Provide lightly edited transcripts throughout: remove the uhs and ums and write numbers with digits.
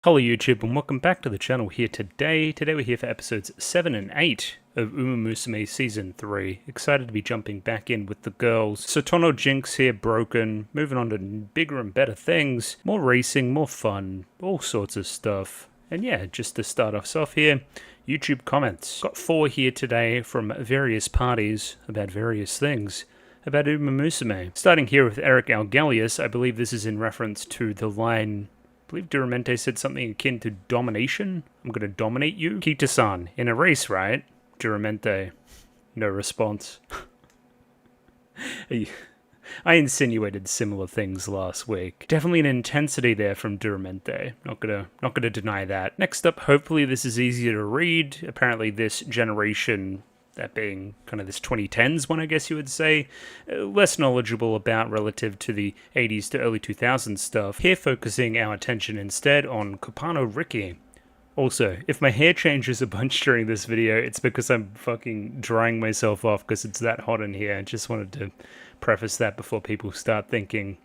Hello YouTube and welcome back to the channel here today. Today we're here for episodes 7 and 8 of Musume Season 3. Excited to be jumping back in with the girls. Sotono Jinx here broken, moving on to bigger and better things. More racing, more fun, all sorts of stuff. And yeah, just to start us off here, YouTube comments. Got 4 here today from various parties about various things about Musume. Starting here with Eric Algelius, I believe this is in reference to the line... I believe Duramente said something akin to domination. I'm going to dominate you. Kita-san, in a race, right? Duramente, no response. I insinuated similar things last week. Definitely an intensity there from Duramente. Not gonna deny that. Next up, hopefully this is easier to read. Apparently this generation, that being kind of this 2010s one, I guess you would say, less knowledgeable about relative to the 80s to early 2000s stuff. Here focusing our attention instead on Kopano Ricky. Also, if my hair changes a bunch during this video, it's because I'm fucking drying myself off because it's that hot in here. I just wanted to preface that before people start thinking...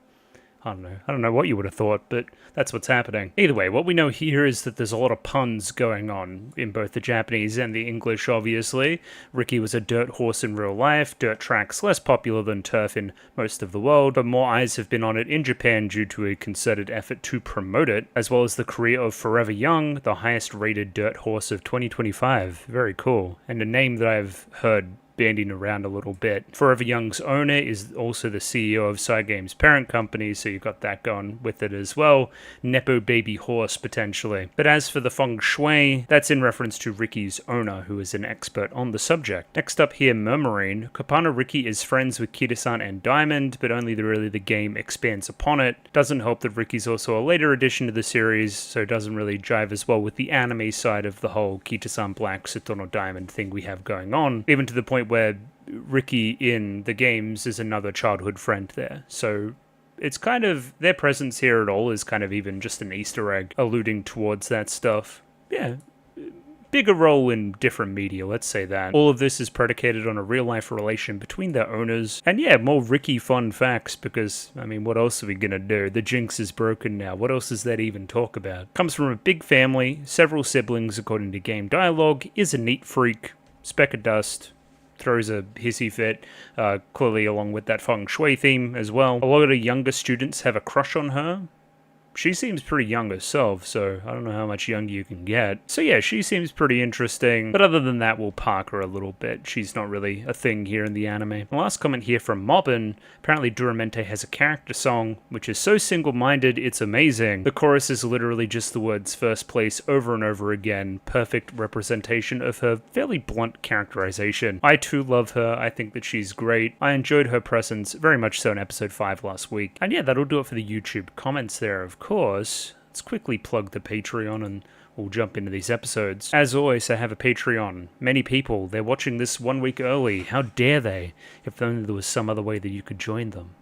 I don't know what you would have thought, but that's what's happening. Either way, what we know here is that there's a lot of puns going on in both the Japanese and the English, obviously. Ricky was a dirt horse in real life, dirt tracks less popular than turf in most of the world, but more eyes have been on it in Japan due to a concerted effort to promote it, as well as the career of Forever Young, the highest rated dirt horse of 2025. Very cool. And a name that I've heard bandying around a little bit. Forever Young's owner is also the CEO of Cygame's parent company, so you've got that going with it as well. Nepo baby horse, potentially. But as for the feng shui, that's in reference to Ricky's owner, who is an expert on the subject. Next up here, Murmuring. Kopano Ricky is friends with Kita-san and Diamond, but only really the game expands upon it. Doesn't help that Ricky's also a later addition to the series, so it doesn't really jive as well with the anime side of the whole Kita-san Black, Sotono Diamond thing we have going on, even to the point where Ricky in the games is another childhood friend there. So it's kind of, their presence here at all is kind of even just an Easter egg alluding towards that stuff. Yeah, bigger role in different media, let's say that. All of this is predicated on a real life relation between their owners. And yeah, more Ricky fun facts because, I mean, what else are we gonna do? The Jinx is broken now. What else is there to even talk about? Comes from a big family, several siblings according to game dialogue, is a neat freak, speck of dust, throws a hissy fit, clearly along with that feng shui theme as well. A lot of the younger students have a crush on her. She seems pretty young herself, so I don't know how much younger you can get. So yeah, she seems pretty interesting, but other than that, we'll park her a little bit. She's not really a thing here in the anime. The last comment here from Mobbin, apparently Duramente has a character song, which is so single-minded, it's amazing. The chorus is literally just the words first place over and over again. Perfect representation of her fairly blunt characterization. I too love her, I think that she's great. I enjoyed her presence very much so in episode 5 last week. And yeah, that'll do it for the YouTube comments there, of course. Let's quickly plug the Patreon and we'll jump into these episodes. As always, I have a Patreon. Many people, they're watching this 1 week early. How dare they? If only there was some other way that you could join them.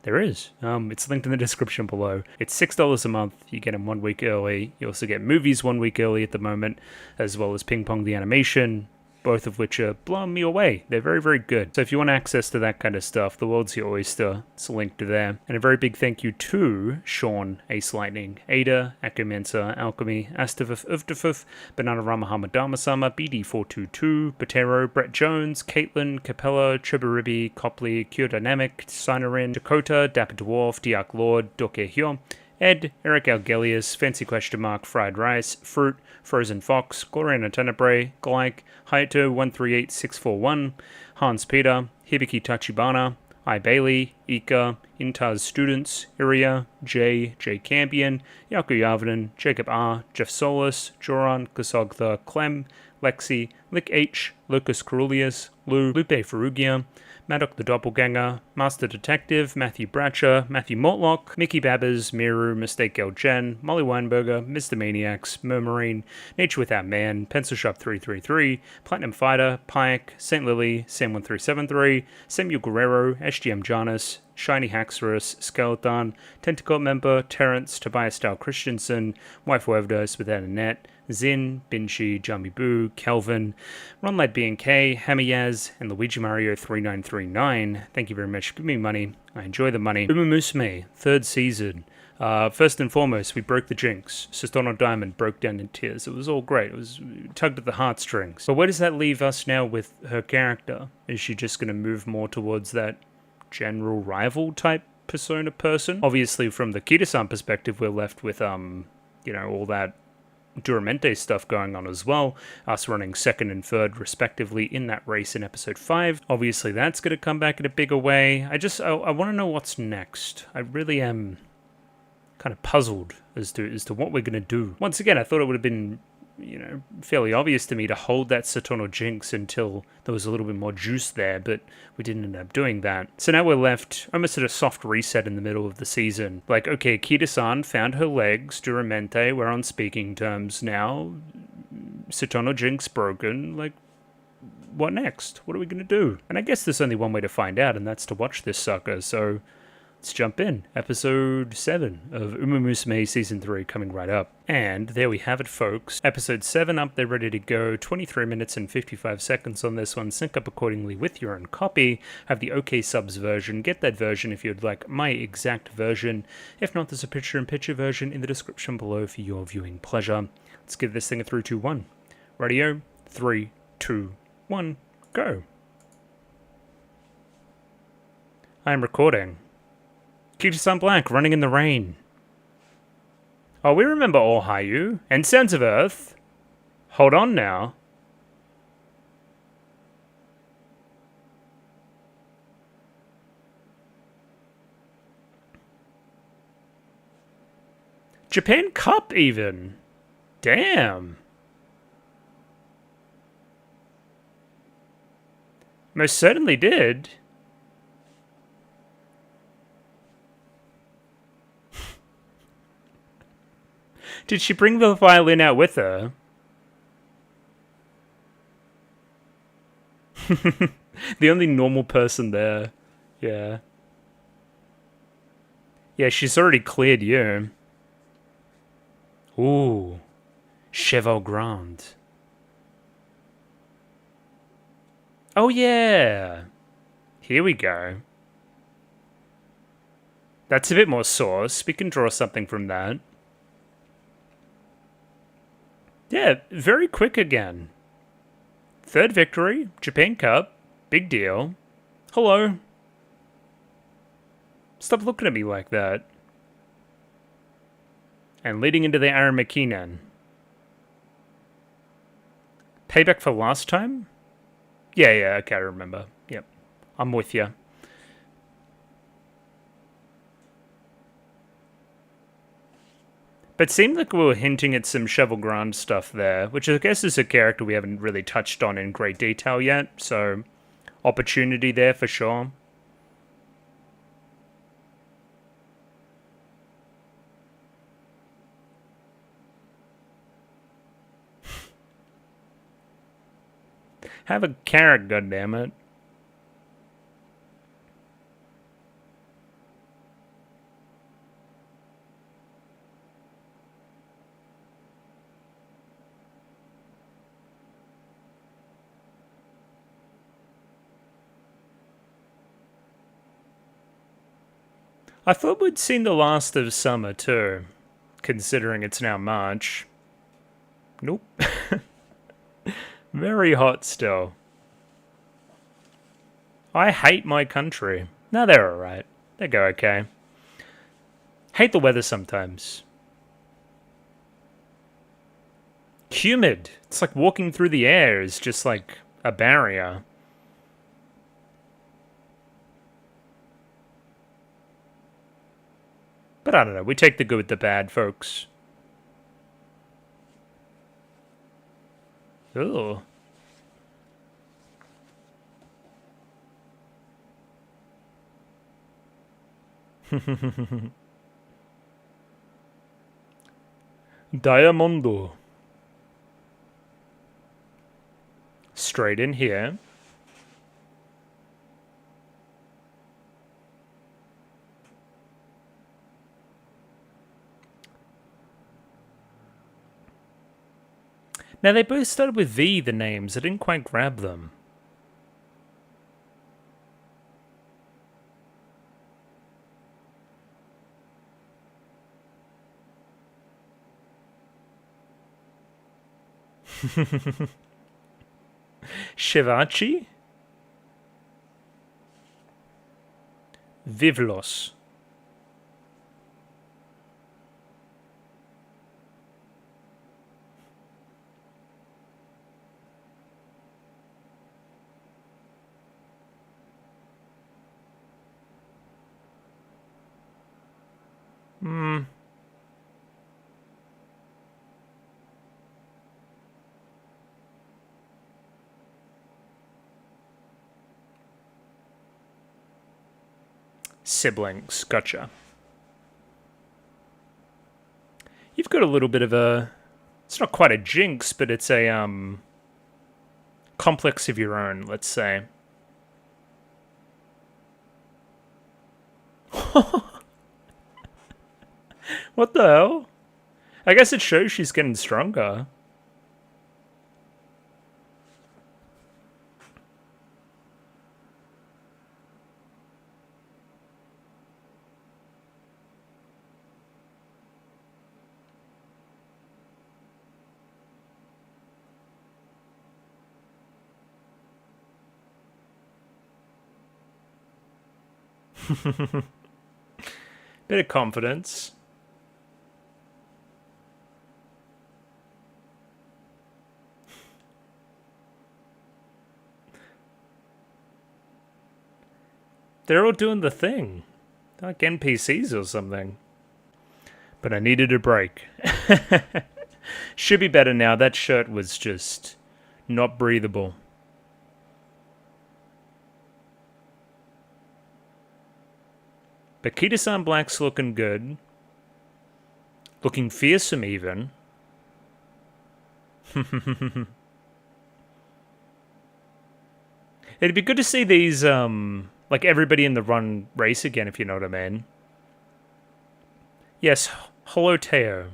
There is. It's linked in the description below. It's $6 a month. You get them 1 week early. You also get movies 1 week early at the moment, as well as Ping Pong the animation, both of which are blowing me away. They're very, very good. So if you want access to that kind of stuff, the world's your oyster. It's linked to there. And a very big thank you to Sean, Ace Lightning, Ada, Akumensa, Alchemy, Astivif Uvdifif, Bananarama Hamadama-sama, BD422, Botero, Brett Jones, Caitlin, Capella, Chibaribi, Copley, Cure Dynamic, Sinarin, Dakota, Dapper Dwarf, Diak Lord, Doke Hyo, Ed, Eric Algelius, Fancy Question Mark, Fried Rice, Fruit, Frozen Fox, Gloriana Tenebrae, Glyke, Hayato 138641, Hans Peter, Hibiki Tachibana, I Bailey, Ika, Intaz Students, Iria, J Campion, Yaku Yavanen, Jacob R, Jeff Solis, Joran, Kasogtha, Clem, Lexi, Lick H, Lucas Carulius, Lou, Lupe Ferrugia, Maddock the Doppelganger, Master Detective, Matthew Bratcher, Matthew Mortlock, Mickey Babbers, Miru, Mistake L. Jen, Molly Weinberger, Mr. Maniacs, Murmurine, Nature Without Man, Pencil Shop 333, Platinum Fighter, Pike, St. Lily, Sam1373, Samuel Guerrero, SGM Janus, Shiny Haxorus, Skeleton, Tentacle Member, Terrence, Tobias Dale Christensen, Wife Wevdos Without a Net, Zin, Binshi, Jambi Boo, Kelvin, Ronlight B&K, Hamayaz, and Luigi Mario 3939. Thank you very much for giving me money. I enjoy the money. Musume, 3rd season. First and foremost, we broke the jinx. Sustono Diamond broke down in tears. It was all great. It was tugged at the heartstrings. But where does that leave us now with her character? Is she just going to move more towards that general rival type persona person? Obviously, from the Kita-san perspective, we're left with, all that Duramente stuff going on as well, us running second and third respectively in that race in episode 5. Obviously that's going to come back in a bigger way. I want to know what's next. I really am kind of puzzled as to what we're going to do. Once again, I thought it would have been, fairly obvious to me to hold that Satono Jinx until there was a little bit more juice there, but we didn't end up doing that. So now we're left almost at a soft reset in the middle of the season. Like, okay, Kita-san found her legs, Duramente, we're on speaking terms now, Satono Jinx broken, like, what next? What are we going to do? And I guess there's only one way to find out, and that's to watch this sucker, so let's jump in. Episode 7 of Musume Season 3 coming right up. And there we have it, folks. Episode 7 up, they're ready to go. 23 minutes and 55 seconds on this one. Sync up accordingly with your own copy. Have the OK Subs version. Get that version if you'd like my exact version. If not, there's a picture-in-picture version in the description below for your viewing pleasure. Let's give this thing a 3, 2, 1. Radio, 3, 2, 1, go. I am recording. Kita-san Black, running in the rain. Oh, we remember Ohayu and Sands of Earth. Hold on now. Japan Cup even. Damn. Most certainly did. Did she bring the violin out with her? The only normal person there. Yeah. Yeah, she's already cleared you. Ooh. Cheval Grand. Oh, yeah. Here we go. That's a bit more sauce. We can draw something from that. Yeah, very quick again. Third victory, Japan Cup, big deal. Hello. Stop looking at me like that. And leading into the Aramakinen. Payback for last time? Yeah, okay, I remember. Yep, I'm with you. But it seemed like we were hinting at some Cheval Grand stuff there, which I guess is a character we haven't really touched on in great detail yet, so opportunity there for sure. Have a carrot, goddammit. I thought we'd seen the last of summer too, considering it's now March. Nope. Very hot still. I hate my country. No, they're alright. They go okay. Hate the weather sometimes. Humid. It's like walking through the air is just like a barrier. But I don't know, we take the good with the bad, folks. Ooh. Diamondo. Straight in here. Now, they both started with V, the names. I didn't quite grab them. Shivachi? Vivlos. Siblings. Gotcha. You've got a little bit of a... It's not quite a jinx, but it's a, complex of your own, let's say. What the hell? I guess it shows she's getting stronger. Bit of confidence. They're all doing the thing. They're like NPCs or something. But I needed a break. Should be better now. That shirt was just not breathable. But Kita-san Black's looking good. Looking fearsome, even. It'd be good to see these, like, everybody in the run race again, if you know what I mean. Yes, hello, Teo.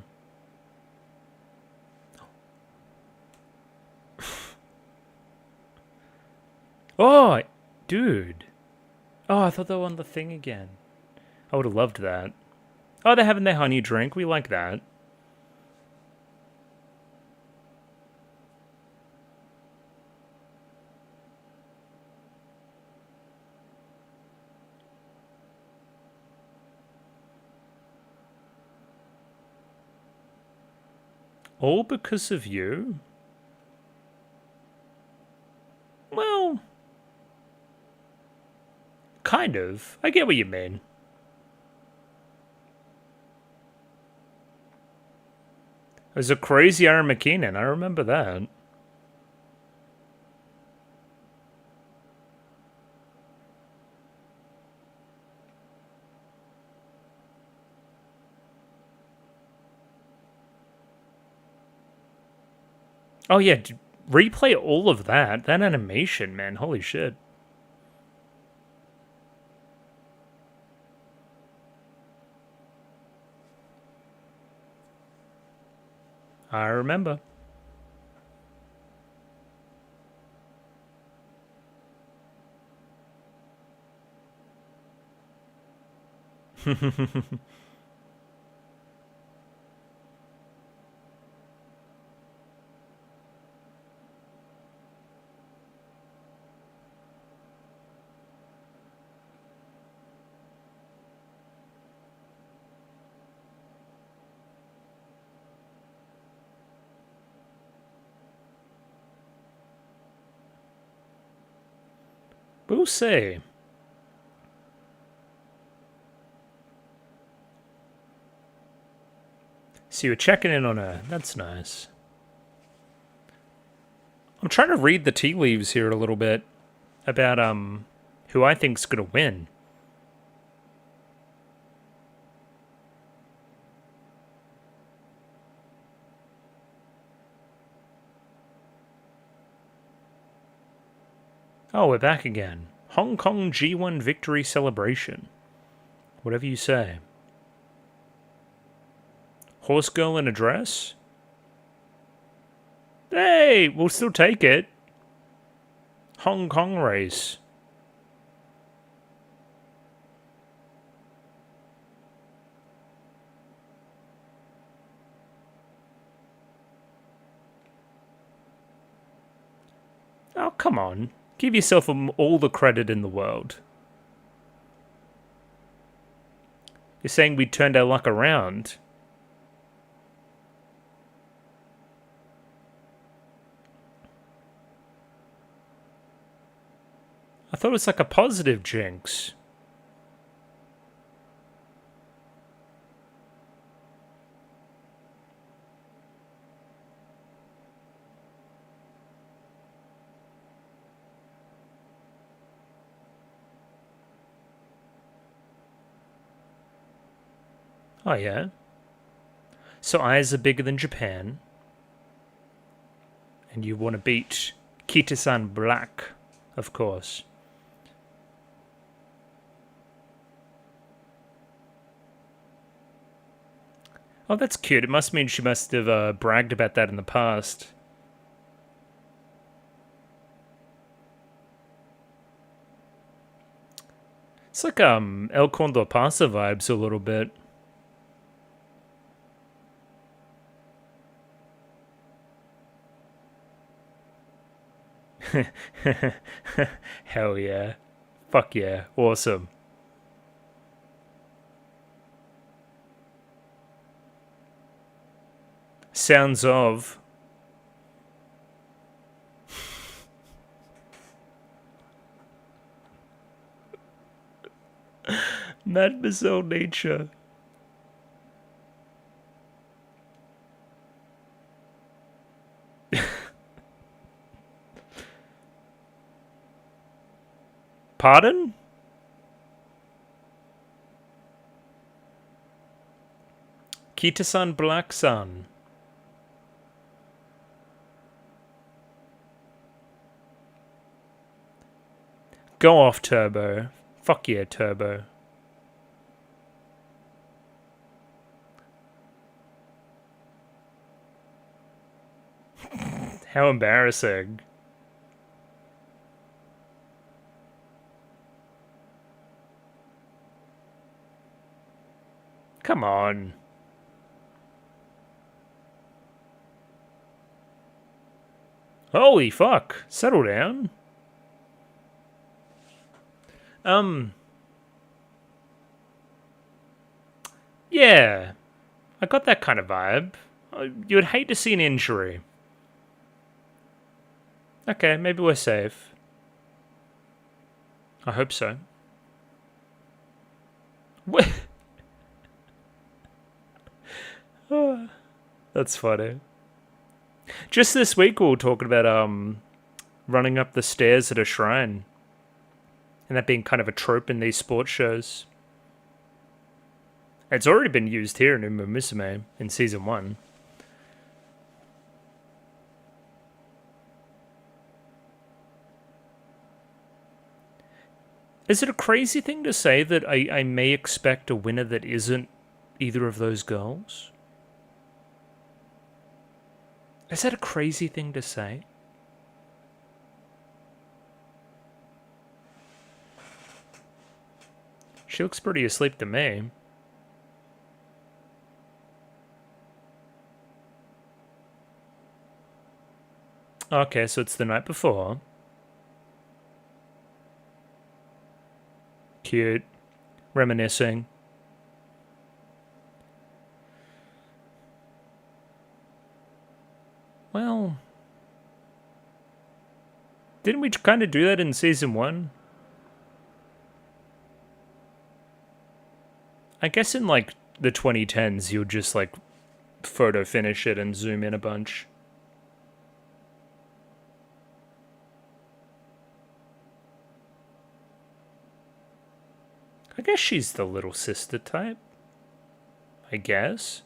Oh, dude. Oh, I thought they were on the thing again. I would have loved that. Oh, they're having their honey drink. We like that. All because of you? Well, kind of. I get what you mean. It was a crazy Aaron McKinnon. I remember that. Oh, yeah. Replay all of that. That animation, man. Holy shit. I remember. We'll see. So you were checking in on her. That's nice. I'm trying to read the tea leaves here a little bit about who I think's gonna win. Oh, we're back again. Hong Kong G1 victory celebration. Whatever you say. Horse girl in a dress? Hey, we'll still take it. Hong Kong race. Oh, come on. Give yourself all the credit in the world. You're saying we turned our luck around. I thought it was like a positive jinx. Oh, yeah. So eyes are bigger than Japan. And you want to beat Kita-san Black, of course. Oh, that's cute. It must mean she must have bragged about that in the past. It's like El Condor Pasa vibes a little bit. Hell yeah. Fuck yeah. Awesome. Sounds of. Mademoiselle Nature. Pardon? Kita-san Black-san. Go off, Turbo. Fuck yeah, Turbo. How embarrassing. Come on. Holy fuck. Settle down. Yeah. I got that kind of vibe. You would hate to see an injury. Okay, maybe we're safe. I hope so. That's funny. Just this week we were talking about running up the stairs at a shrine. And that being kind of a trope in these sports shows. It's already been used here in Musume in season 1. Is it a crazy thing to say that I may expect a winner that isn't either of those girls? Is that a crazy thing to say? She looks pretty asleep to me. Okay, so it's the night before. Cute. Reminiscing. Well, didn't we kind of do that in season 1? I guess in like the 2010s, you'll just like photo finish it and zoom in a bunch. I guess she's the little sister type. I guess.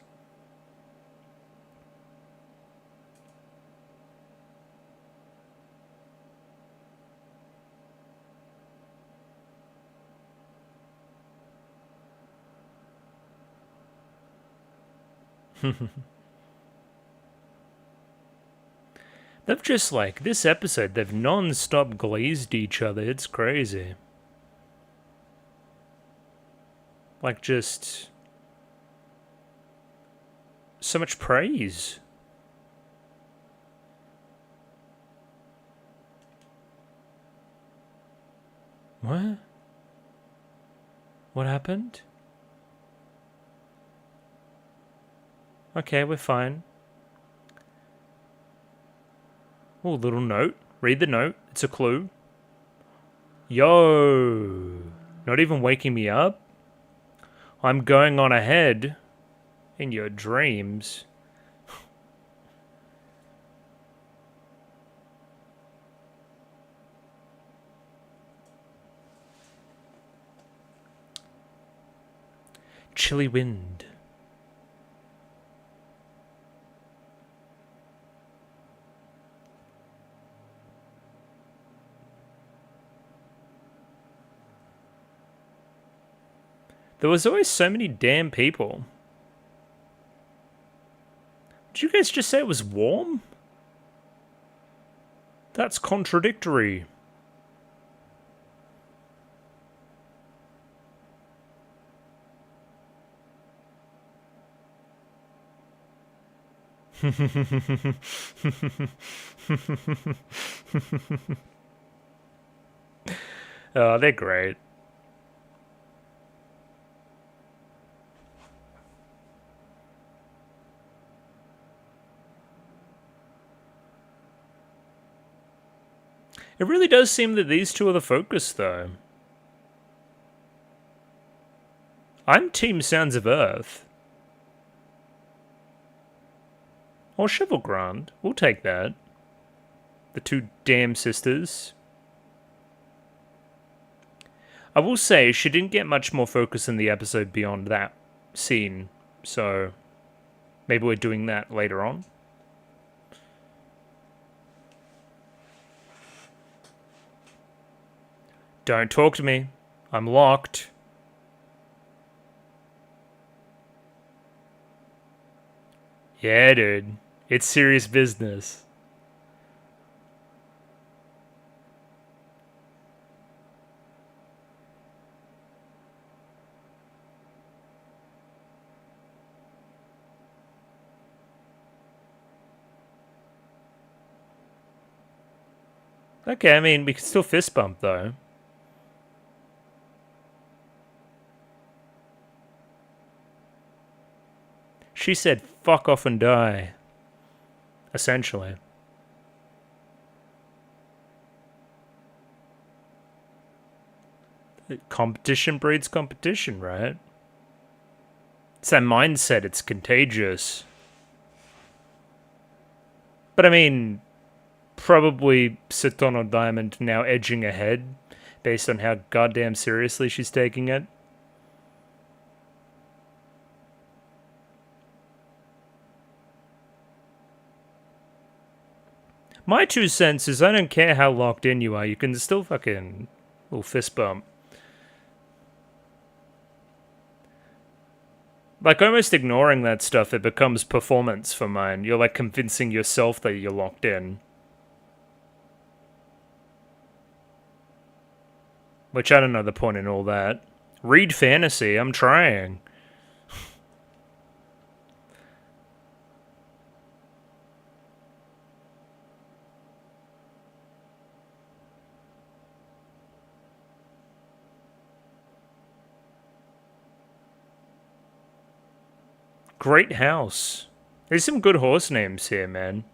They've just like, this episode, they've non-stop glazed each other. It's crazy. Like, just so much praise. What? What happened? Okay, we're fine. Oh, little note. Read the note. It's a clue. Yo! Not even waking me up? I'm going on ahead in your dreams. Chilly wind. There was always so many damn people. Did you guys just say it was warm? That's contradictory. Oh, they're great. It really does seem that these two are the focus, though. I'm Team Sounds of Earth. Or Chevalgrand. We'll take that. The two damn sisters. I will say, she didn't get much more focus in the episode beyond that scene. So, maybe we're doing that later on. Don't talk to me. I'm locked. Yeah, dude. It's serious business. Okay, I mean, we can still fist bump, though. She said, fuck off and die. Essentially. Competition breeds competition, right? It's that mindset, it's contagious. But I mean, probably Satono Diamond now edging ahead based on how goddamn seriously she's taking it. My 2 cents is I don't care how locked in you are, you can still fucking little fist bump. Like, almost ignoring that stuff, it becomes performance for mine. You're like convincing yourself that you're locked in. Which I don't know the point in all that. Read fantasy, I'm trying. Great house. There's some good horse names here, man.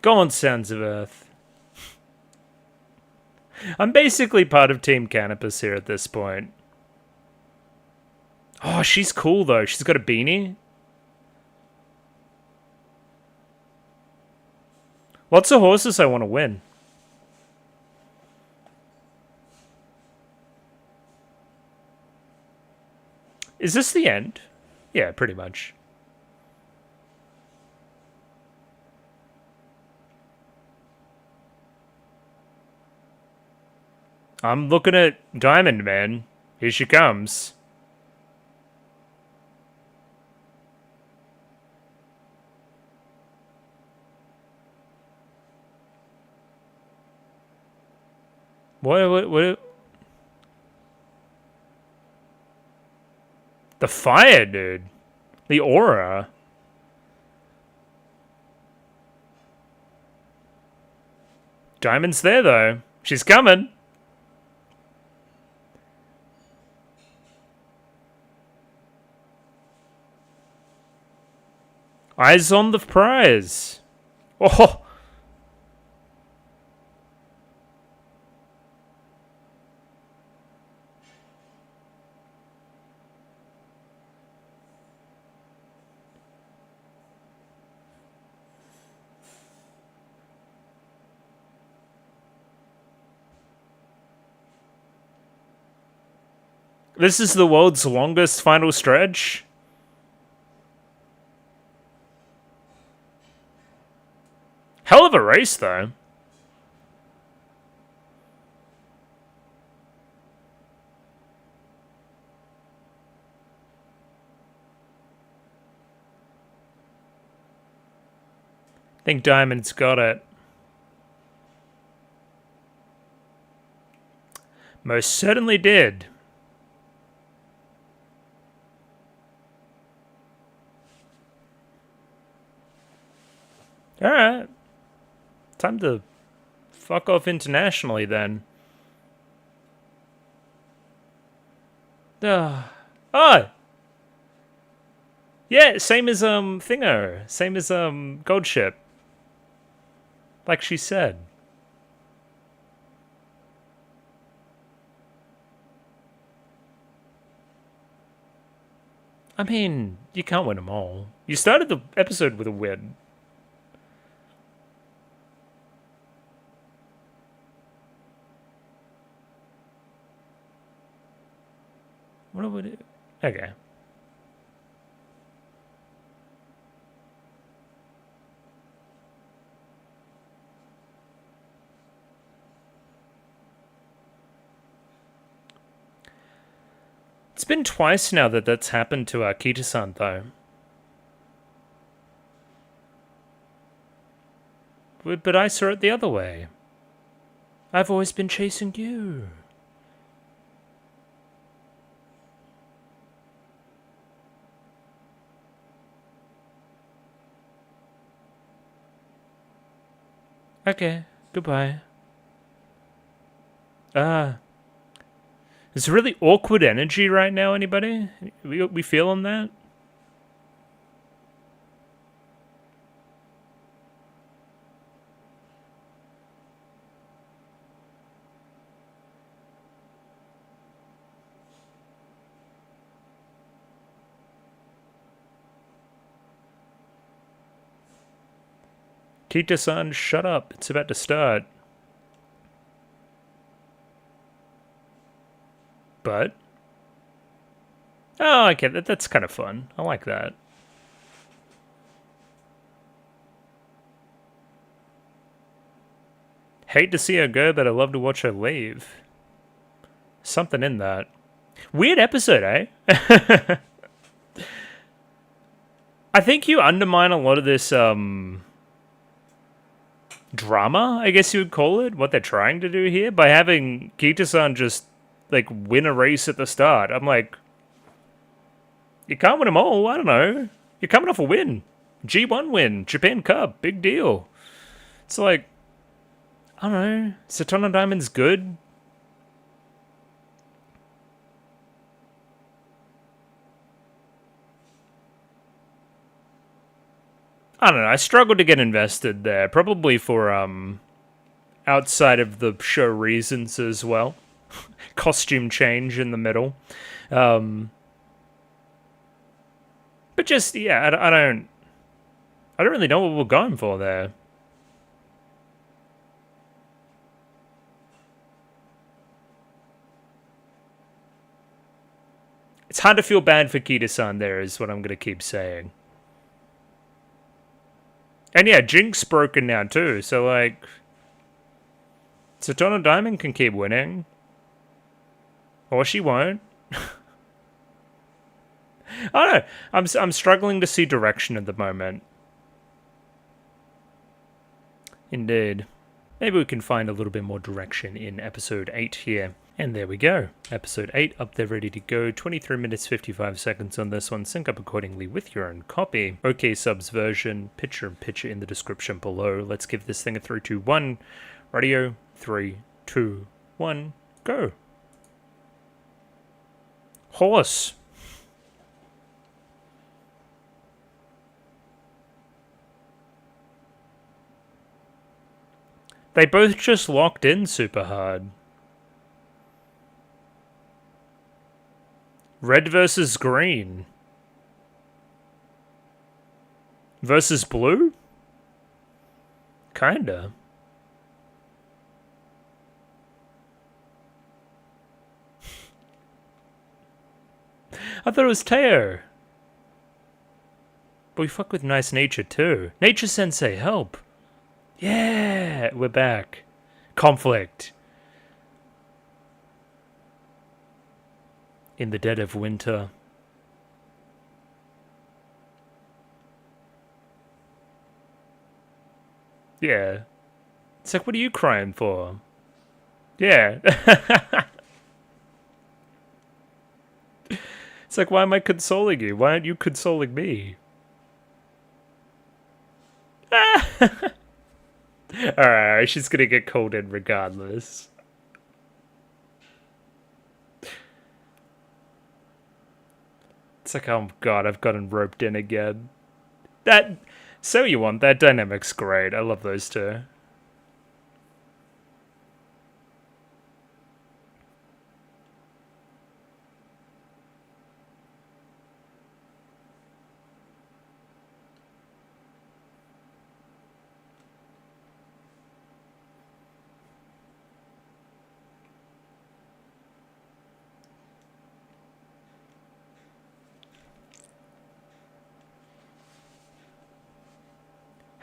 Go on, Sounds of Earth. I'm basically part of Team Canopus here at this point. Oh, she's cool, though. She's got a beanie. Lots of horses I want to win. Is this the end? Yeah, pretty much. I'm looking at Diamond, man. Here she comes. What? The fire, dude. The aura. Diamond's there, though. She's coming. Eyes on the prize. Oh. This is the world's longest final stretch. Hell of a race, though. I think Diamond's got it. Most certainly did. Alright. Time to fuck off internationally, then. Oh! Yeah, same as, Thingo. Same as, Gold Ship. Like she said. I mean, you can't win them all. You started the episode with a win. What would it... Okay. It's been twice now that that's happened to Kita-san, though. But I saw it the other way. I've always been chasing you. Okay, goodbye. It's really awkward energy right now, anybody? We feeling that? Kita-san, shut up. It's about to start. But... Oh, okay, that's kind of fun. I like that. Hate to see her go, but I love to watch her leave. Something in that. Weird episode, eh? I think you undermine a lot of this, drama, I guess you would call it, what they're trying to do here, by having Kita-san just, like, win a race at the start. I'm like, you can't win them all, I don't know. You're coming off a win. G1 win, Japan Cup, big deal. It's like, I don't know, Satono Diamond's good. I don't know, I struggled to get invested there, probably for, outside of the show reasons as well. Costume change in the middle. But just, yeah, I don't really know what we're going for there. It's hard to feel bad for Kita-san there, is what I'm going to keep saying. And yeah, Jink's broken now too, so like... Satono Diamond can keep winning. Or she won't. I don't know. I'm struggling to see direction at the moment. Indeed. Maybe we can find a little bit more direction in episode 8 here. And there we go. Episode 8 up there ready to go. 23 minutes 55 seconds on this one. Sync up accordingly with your own copy. OK subs version, picture in the description below. Let's give this thing a 3, 2, 1. Radio, 3, 2, 1, go. Horse. They both just locked in super hard. Red versus green. Versus blue? Kinda. I thought it was Teo. But we fuck with nice nature too. Nature Sensei, help. Yeah, we're back. Conflict. In the dead of winter. Yeah. It's like, what are you crying for? Yeah. It's like, why am I consoling you? Why aren't you consoling me? Alright, she's gonna get called in regardless. It's like, oh god, I've gotten roped in again. That... So you want, that dynamic's great. I love those two.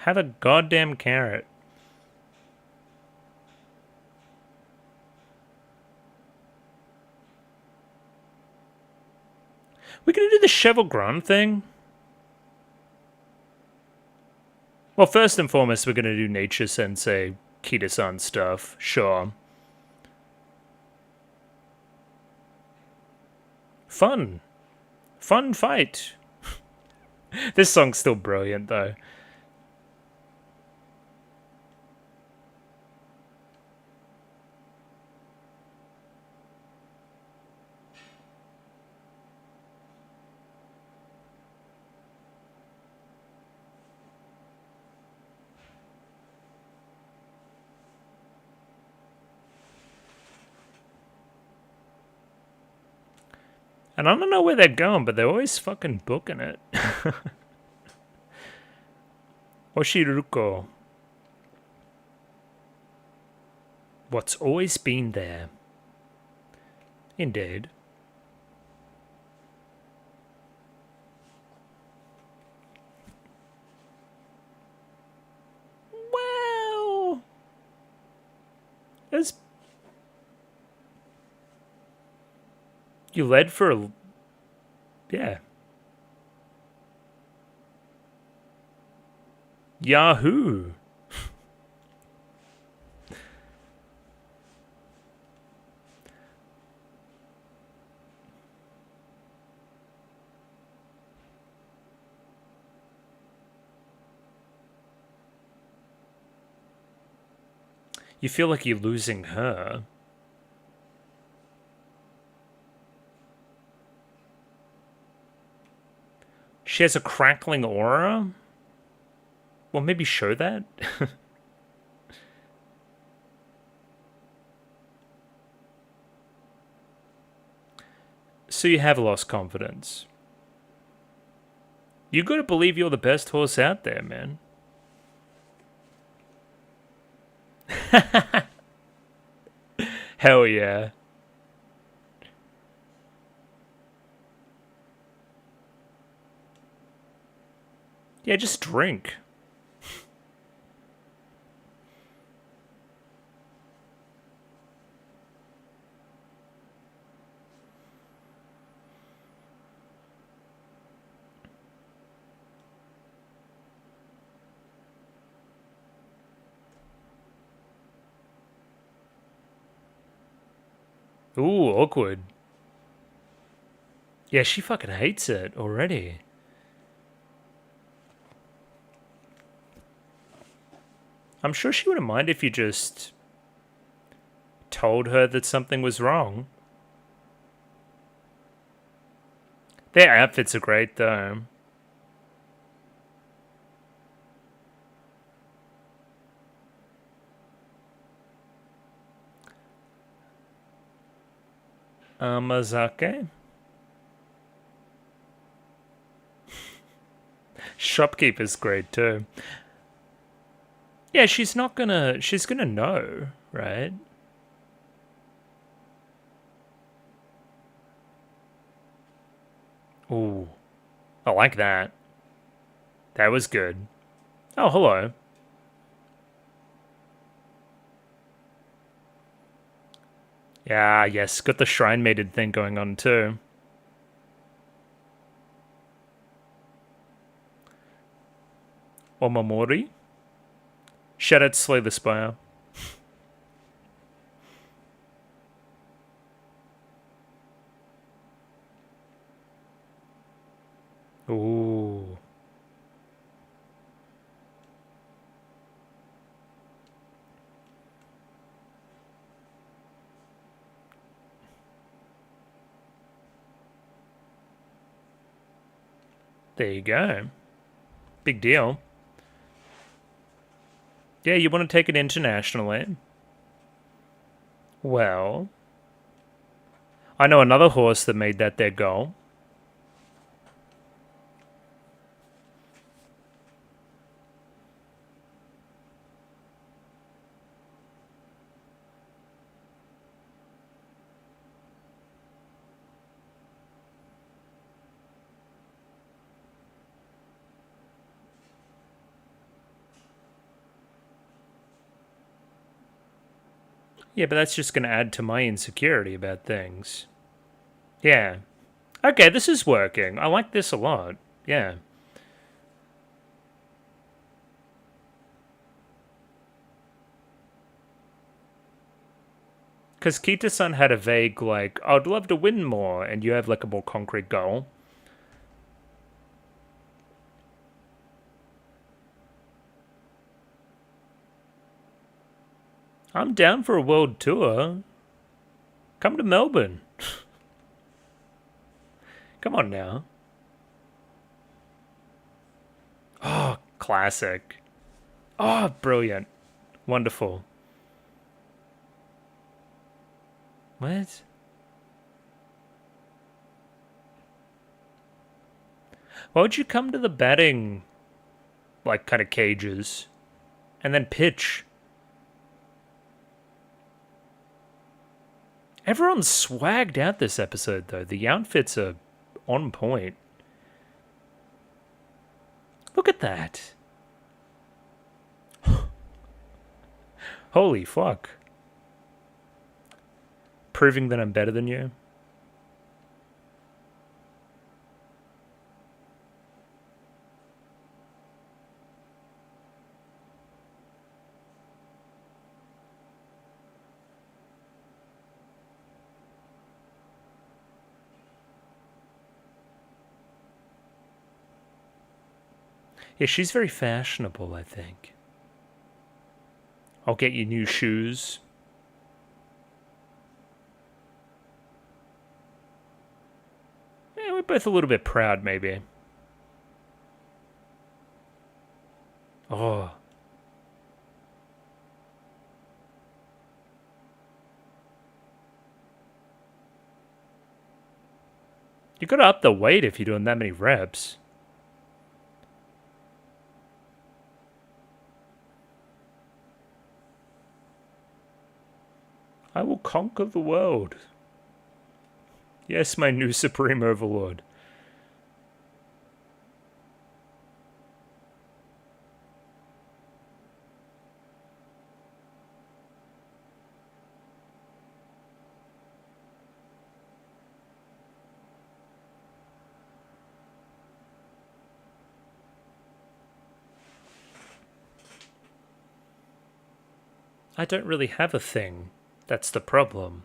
Have a goddamn carrot. We gonna do the Cheval Grand thing? Well, first and foremost, we're gonna do Nature Sensei, Kita-san stuff. Sure. Fun. Fun fight. This song's still brilliant, though. And I don't know where they're going, but they're always fucking booking it. Oshiruko. What's always been there. Indeed. Well... As... You led for a... Yeah. Yahoo! You feel like you're losing her. She has a crackling aura? Well, maybe show that? So you have lost confidence. You gotta believe you're the best horse out there, man. Hell yeah. Yeah, just drink. Ooh, awkward. Yeah, she fucking hates it already. I'm sure she wouldn't mind if you just told her that something was wrong. Their outfits are great, though. Amazake? Shopkeeper's great, too. Yeah, she's gonna know, right? Ooh, I like that. That was good. Oh, hello. Yeah, yes, got the shrine maiden thing going on, too. Omamori? Shout out to Slay the Spire. Ooh. There you go. Big deal. Yeah, you want to take it internationally? Well, I know another horse that made that their goal. Yeah, but that's just going to add to my insecurity about things. Yeah. Okay, this is working. I like this a lot. Yeah. Because Kita-san had a vague, like, I'd love to win more, and you have, like, a more concrete goal. I'm down for a world tour. Come to Melbourne. Come on now. Oh, classic. Oh, brilliant. Wonderful. What? Why would you come to the batting, like, kind of cages, and then pitch? Everyone's swagged out this episode, though. The outfits are on point. Look at that. Holy fuck. Proving that I'm better than you. Yeah, she's very fashionable, I think. I'll get you new shoes. Yeah, we're both a little bit proud, maybe. Oh. You gotta up the weight if you're doing that many reps. I will conquer the world. Yes, my new supreme overlord. I don't really have a thing. That's the problem.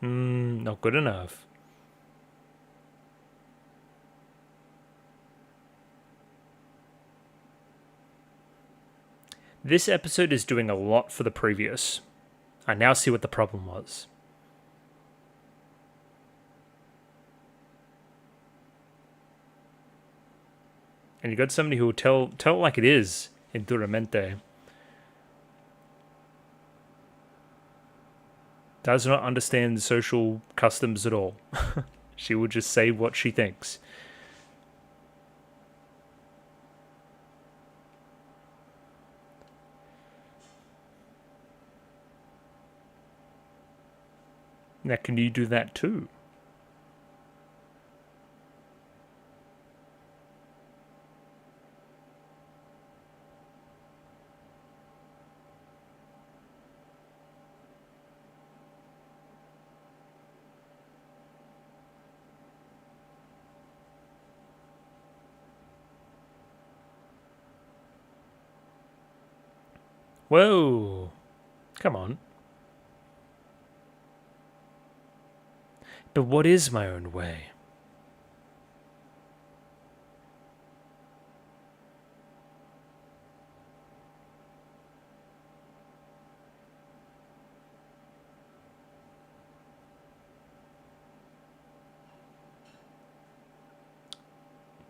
Not good enough. This episode is doing a lot for the previous. I now see what the problem was. And you got somebody who will tell it like it is in Duramente. Does not understand social customs at all. She will just say what she thinks. Now, can you do that too? Whoa. Come on. But what is my own way?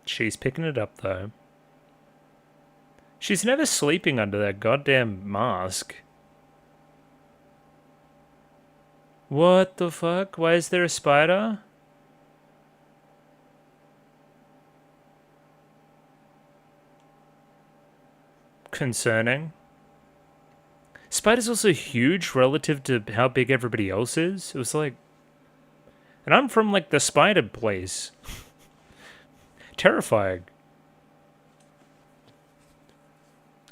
She's picking it up, though. She's never sleeping under that goddamn mask. What the fuck? Why is there a spider? Concerning. Spider's also huge relative to how big everybody else is. It was like... And I'm from, like, the spider place. Terrifying.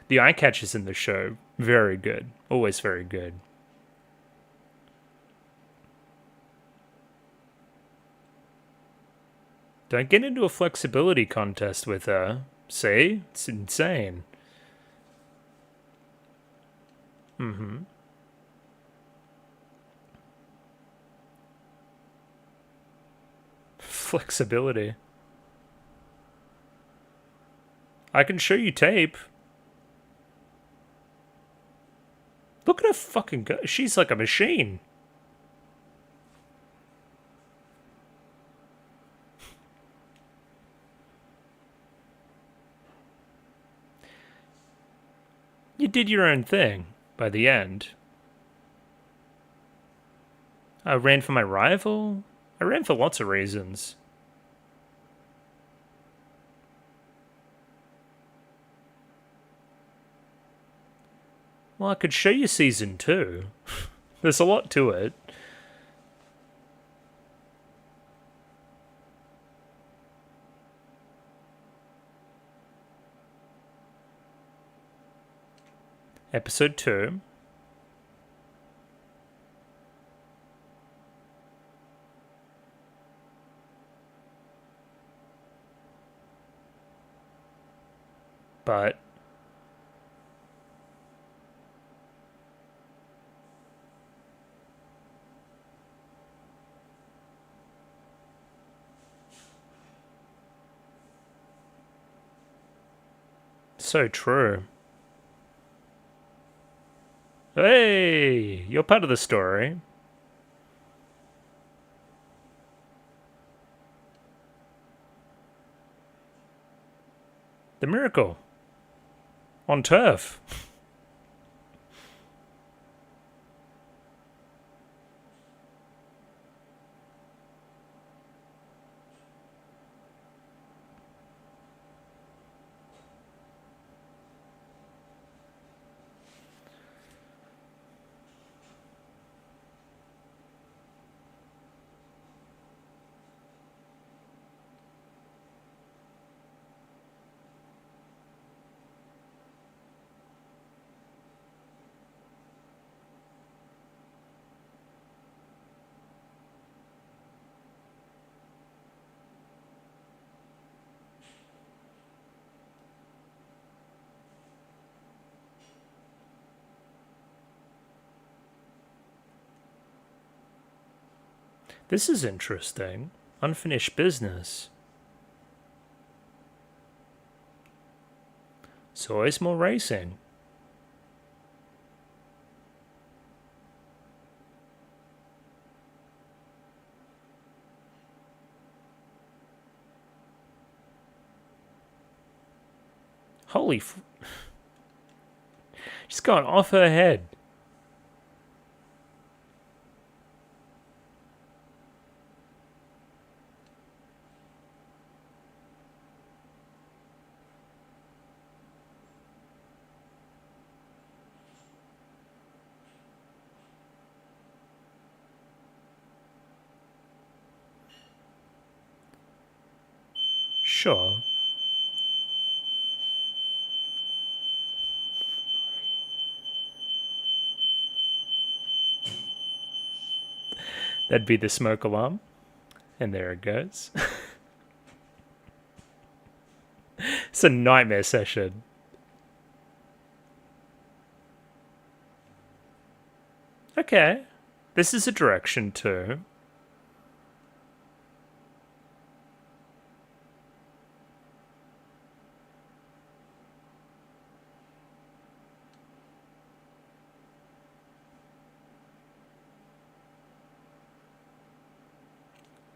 The eye catches in the show, very good. Always very good. Don't get into a flexibility contest with her. See? It's insane. Flexibility. I can show you tape. Look at her fucking go. She's like a machine. You did your own thing by the end. I ran for my rival. I ran for lots of reasons. Well, I could show you season 2. There's a lot to it. Episode 2. But... so true. Hey, you're part of the story. The miracle. On turf. This is interesting. Unfinished business. So always more racing. Holy she's gone off her head. Sure. That'd be the smoke alarm. And there it goes. It's a nightmare session. Okay. This is a direction too.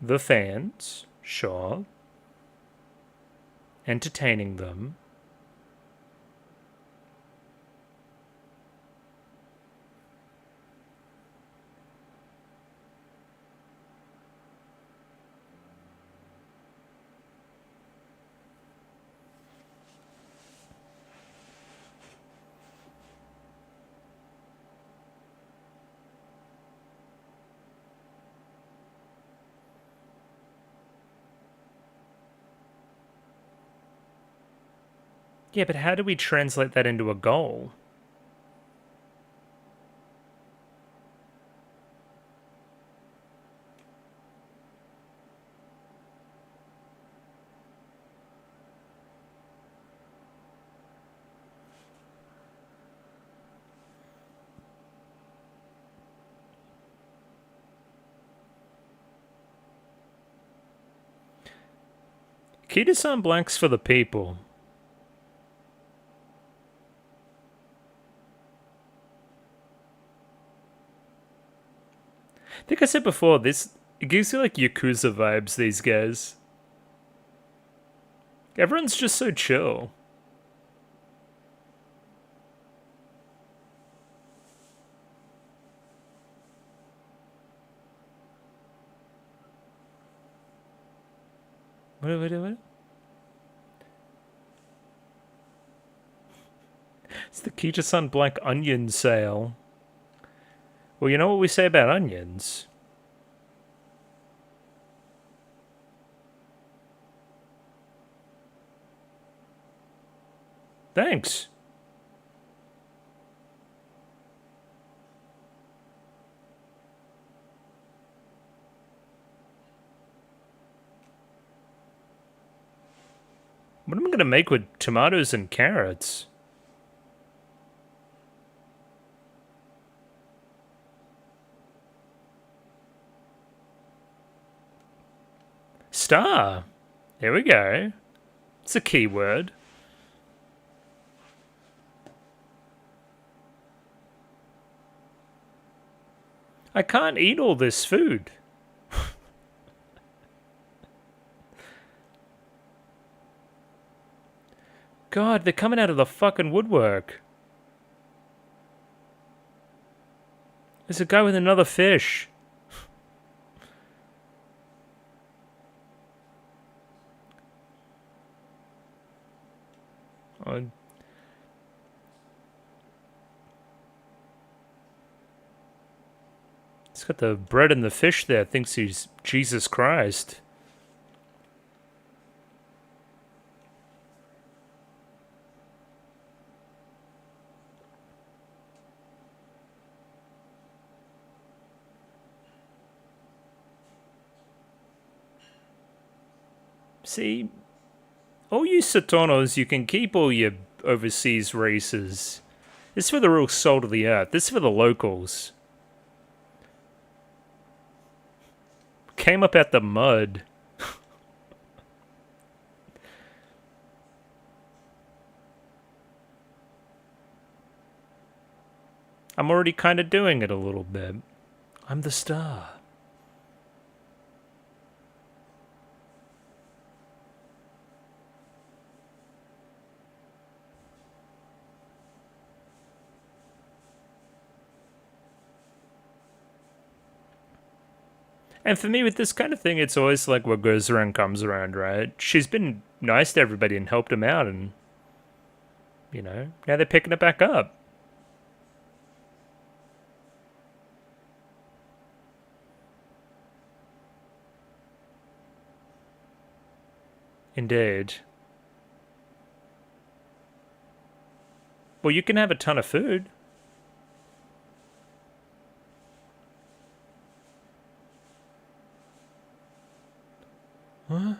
The fans, sure. Entertaining them. Yeah, but how do we translate that into a goal? Kita-san blanks for the people. I think I said before, it gives you like Yakuza vibes, these guys. Everyone's just so chill. What? It's the Kita-san blank onion sale. Well, you know what we say about onions? Thanks. What am I going to make with tomatoes and carrots? Star. There we go. It's a keyword. I can't eat all this food. God, they're coming out of the fucking woodwork. There's a guy with another fish. Oh. He's got the bread and the fish there. Thinks he's Jesus Christ. See, all you Satonos, you can keep all your overseas races. This is for the real salt of the earth. This is for the locals. came up out the mud. I'm already kind of doing it a little bit. I'm the star. And for me, with this kind of thing, it's always like what goes around comes around, right? She's been nice to everybody and helped them out, and, you know, now they're picking it back up. Indeed. Well, you can have a ton of food. What?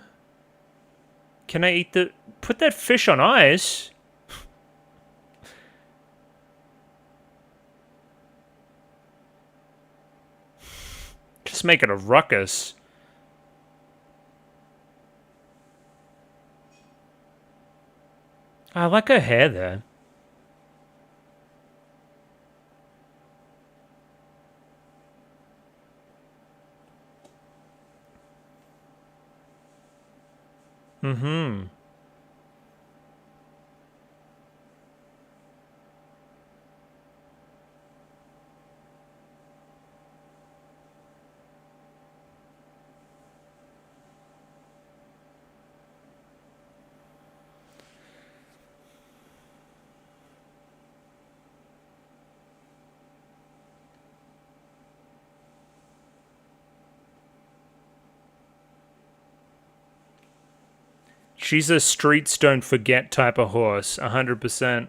Can I eat the... Put that fish on ice? Just make it a ruckus. I like her hair there. Mm-hmm. She's a streets don't forget type of horse, 100%.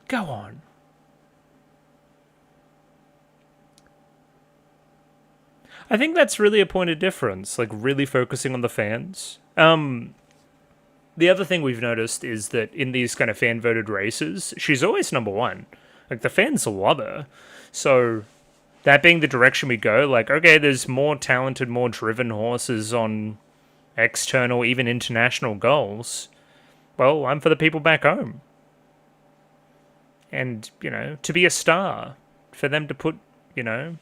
Go on. I think that's really a point of difference, like really focusing on the fans. The other thing we've noticed is that in these kind of fan-voted races, she's always number one. Like, the fans love her. So, that being the direction we go, like, okay, there's more talented, more driven horses on external, even international goals. Well, I'm for the people back home. And, you know, to be a star, for them to put, you know,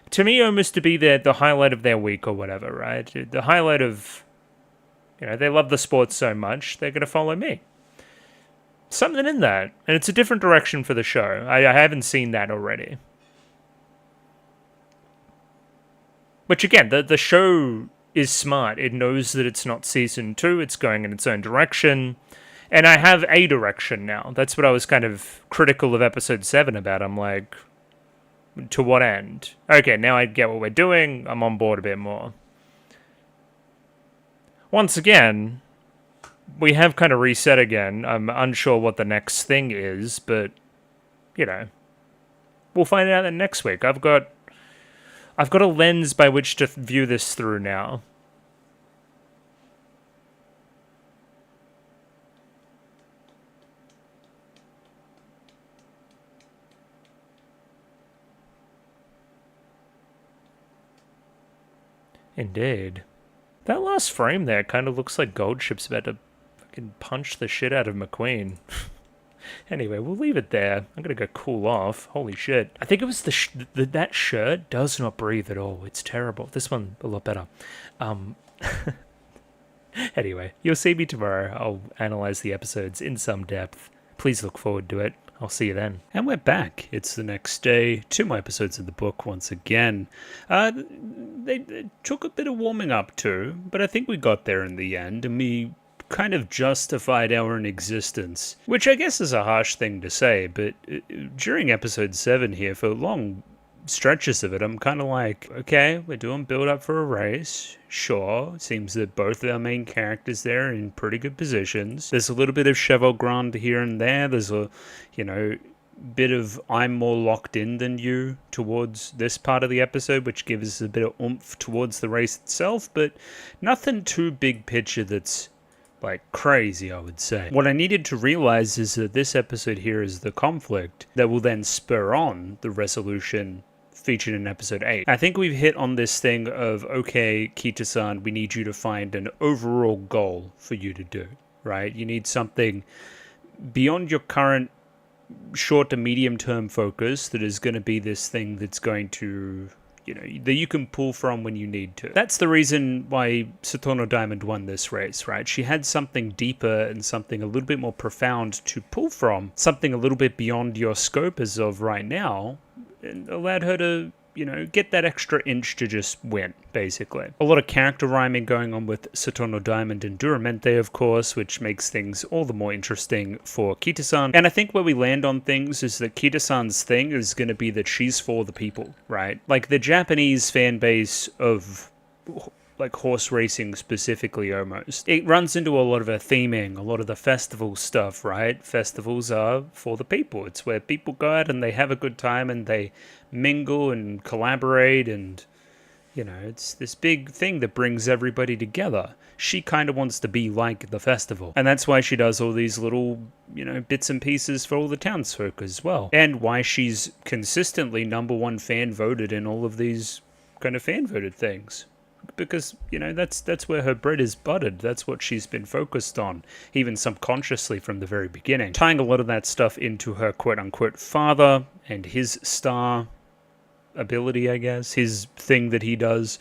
to me, almost to be the highlight of their week or whatever, right? The highlight of, you know, they love the sport so much, they're going to follow me. Something in that. And it's a different direction for the show. I haven't seen that already. Which, again, the show is smart. It knows that it's not season 2. It's going in its own direction. And I have a direction now. That's what I was kind of critical of episode 7 about. I'm like, to what end? Okay, now I get what we're doing. I'm on board a bit more. Once again, we have kind of reset again. I'm unsure what the next thing is, but, you know, we'll find out next week. I've got a lens by which to view this through now. Indeed. That last frame there kind of looks like Goldship's about to fucking punch the shit out of McQueen. Anyway, we'll leave it there. I'm gonna go cool off. Holy shit. I think it was that shirt does not breathe at all. It's terrible. This one, a lot better. Anyway, you'll see me tomorrow. I'll analyze the episodes in some depth. Please look forward to it. I'll see you then. And we're back. It's the next day. 2 more episodes of the book once again. They took a bit of warming up too, but I think we got there in the end, and we kind of justified our own existence. Which I guess is a harsh thing to say, but during episode 7 here, for long stretches of it, I'm kind of like, okay, we're doing build up for a race. Sure, it seems that both of our main characters there are in pretty good positions. There's a little bit of Cheval Grande here and there. There's a, you know, bit of I'm more locked in than you towards this part of the episode, which gives us a bit of oomph towards the race itself, but nothing too big picture that's like crazy, I would say. What I needed to realize is that this episode here is the conflict that will then spur on the resolution featured in episode 8. I think we've hit on this thing of, okay, Kita-san, we need you to find an overall goal for you to do, right? You need something beyond your current short to medium term focus that is going to be this thing that's going to, that you can pull from when you need to. That's the reason why Saturno Diamond won this race, right? She had something deeper and something a little bit more profound to pull from, something a little bit beyond your scope as of right now, and allowed her to, get that extra inch to just win, basically. A lot of character rhyming going on with Saturno Diamond and Duramente, of course, which makes things all the more interesting for Kita-san. And I think where we land on things is that Kita-san's thing is going to be that she's for the people, right? Like, the Japanese fan base of like horse racing specifically, almost, it runs into a lot of a theming, a lot of the festival stuff, right? Festivals are for the people. It's where people go out and they have a good time and they mingle and collaborate, and it's this big thing that brings everybody together. She kind of wants to be like the festival, and that's why she does all these little bits and pieces for all the townsfolk as well, and why she's consistently #1 fan voted in all of these kind of fan voted things. Because, that's where her bread is buttered. That's what she's been focused on, even subconsciously from the very beginning. Tying a lot of that stuff into her quote-unquote father and his star ability, I guess, his thing that he does,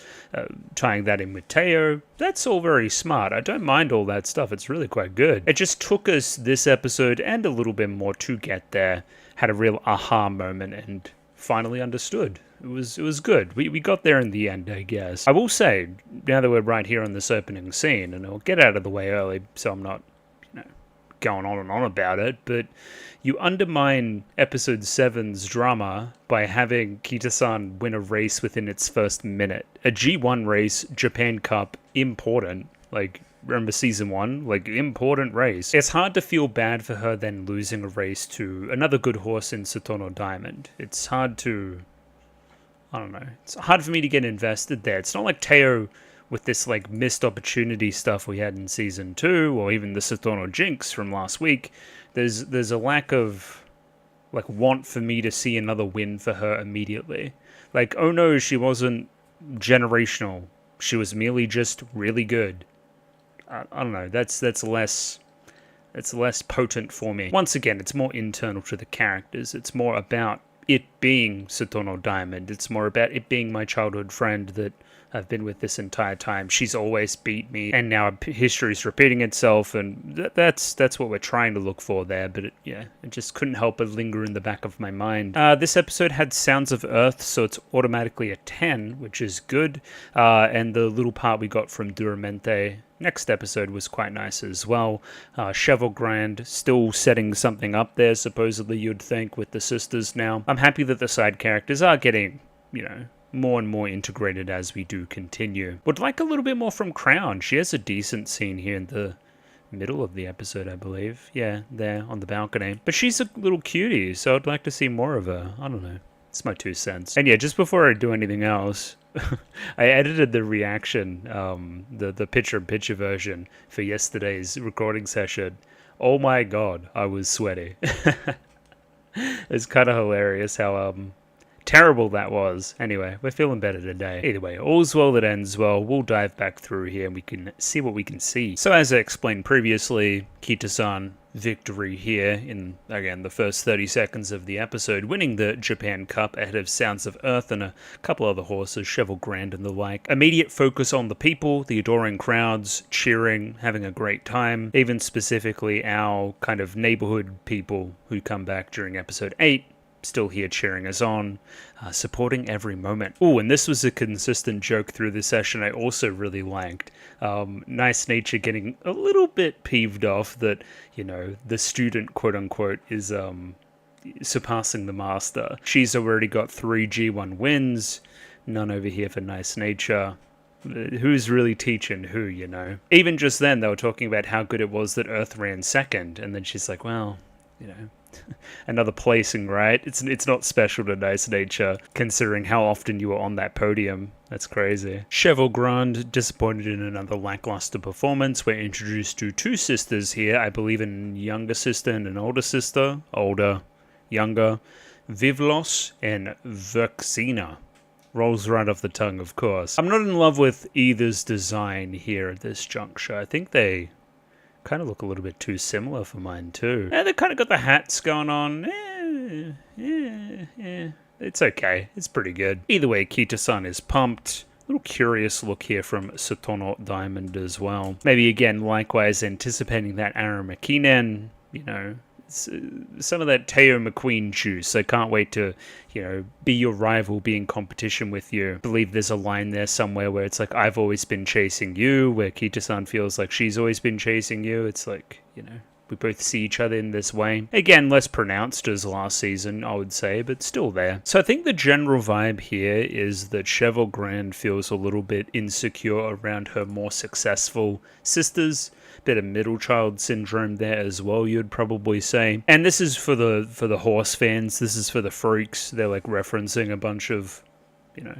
tying that in with Teo. That's all very smart. I don't mind all that stuff. It's really quite good. It just took us this episode and a little bit more to get there. Had a real aha moment and finally understood. It was good. We got there in the end, I guess. I will say, now that we're right here on this opening scene, and I'll get out of the way early so I'm not, going on and on about it, but you undermine episode 7's drama by having Kita-san win a race within its first minute. A G1 race, Japan Cup, important. Like, remember season 1? Like, important race. It's hard to feel bad for her then losing a race to another good horse in Saturno Diamond. It's hard to... I don't know. It's hard for me to get invested there. It's not like Teo with this like missed opportunity stuff we had in season 2, or even the Saturno Jinx from last week. There's a lack of like want for me to see another win for her immediately. Like, oh no, she wasn't generational. She was merely just really good. I don't know. That's less potent for me. Once again, it's more internal to the characters. It's more about it being Saturno Diamond. It's more about it being my childhood friend that I've been with this entire time. She's always beat me, and now history's repeating itself, and that's what we're trying to look for there. But it just couldn't help but linger in the back of my mind. This episode had Sounds of Earth, so it's automatically a 10, which is good. And the little part we got from Duramente next episode was quite nice as well. Cheval Grand still setting something up there, supposedly, you'd think, with the sisters now. I'm happy that the side characters are getting, more and more integrated as we do continue. Would like a little bit more from Crown. She has a decent scene here in the middle of the episode, I believe. Yeah, there on the balcony. But she's a little cutie, so I'd like to see more of her. I don't know. It's my 2 cents. And yeah, just before I do anything else, I edited the reaction, the picture-in-picture version for yesterday's recording session. Oh my god, I was sweaty. It's kind of hilarious how terrible that was. Anyway, we're feeling better today. Either way, all's well that ends well. We'll dive back through here and we can see what we can see. So as I explained previously, Kita-san victory here in, again, the first 30 seconds of the episode, winning the Japan Cup ahead of Sounds of Earth and a couple other horses, Cheval Grand and the like. Immediate focus on the people, the adoring crowds, cheering, having a great time, even specifically our kind of neighborhood people who come back during episode 8. Still here cheering us on, supporting every moment. Oh, and this was a consistent joke through the session I also really liked. Nice Nature getting a little bit peeved off that, the student, quote-unquote, is surpassing the master. She's already got 3 G1 wins, none over here for Nice Nature. Who's really teaching who, Even just then, they were talking about how good it was that Earth ran second, and then she's like, well, another placing, right? It's not special to Nice Nature, considering how often you were on that podium. That's crazy. Cheval Grande, disappointed in another lackluster performance. We're introduced to two sisters here. I believe a younger sister and an older sister. Older, younger. Vivlos and Verxina. Rolls right off the tongue, of course. I'm not in love with either's design here at this juncture. I think they kind of look a little bit too similar for mine, too. And they kind of got the hats going on. It's okay. It's pretty good. Either way, Kita-san is pumped. A little curious look here from Satono Diamond as well. Maybe, again, likewise anticipating that Aramakinen, you know, some of that Teo McQueen juice. I can't wait to, you know, be your rival, be in competition with you. I believe there's a line there somewhere where it's like, I've always been chasing you, where Kita-san feels like she's always been chasing you. It's like, you know, we both see each other in this way. Again, less pronounced as last season, I would say, but still there. So I think the general vibe here is that Cheval Grande feels a little bit insecure around her more successful sisters. Bit of middle child syndrome there as well, you'd probably say. And this is for the horse fans. This is for the freaks. They're like referencing a bunch of, you know,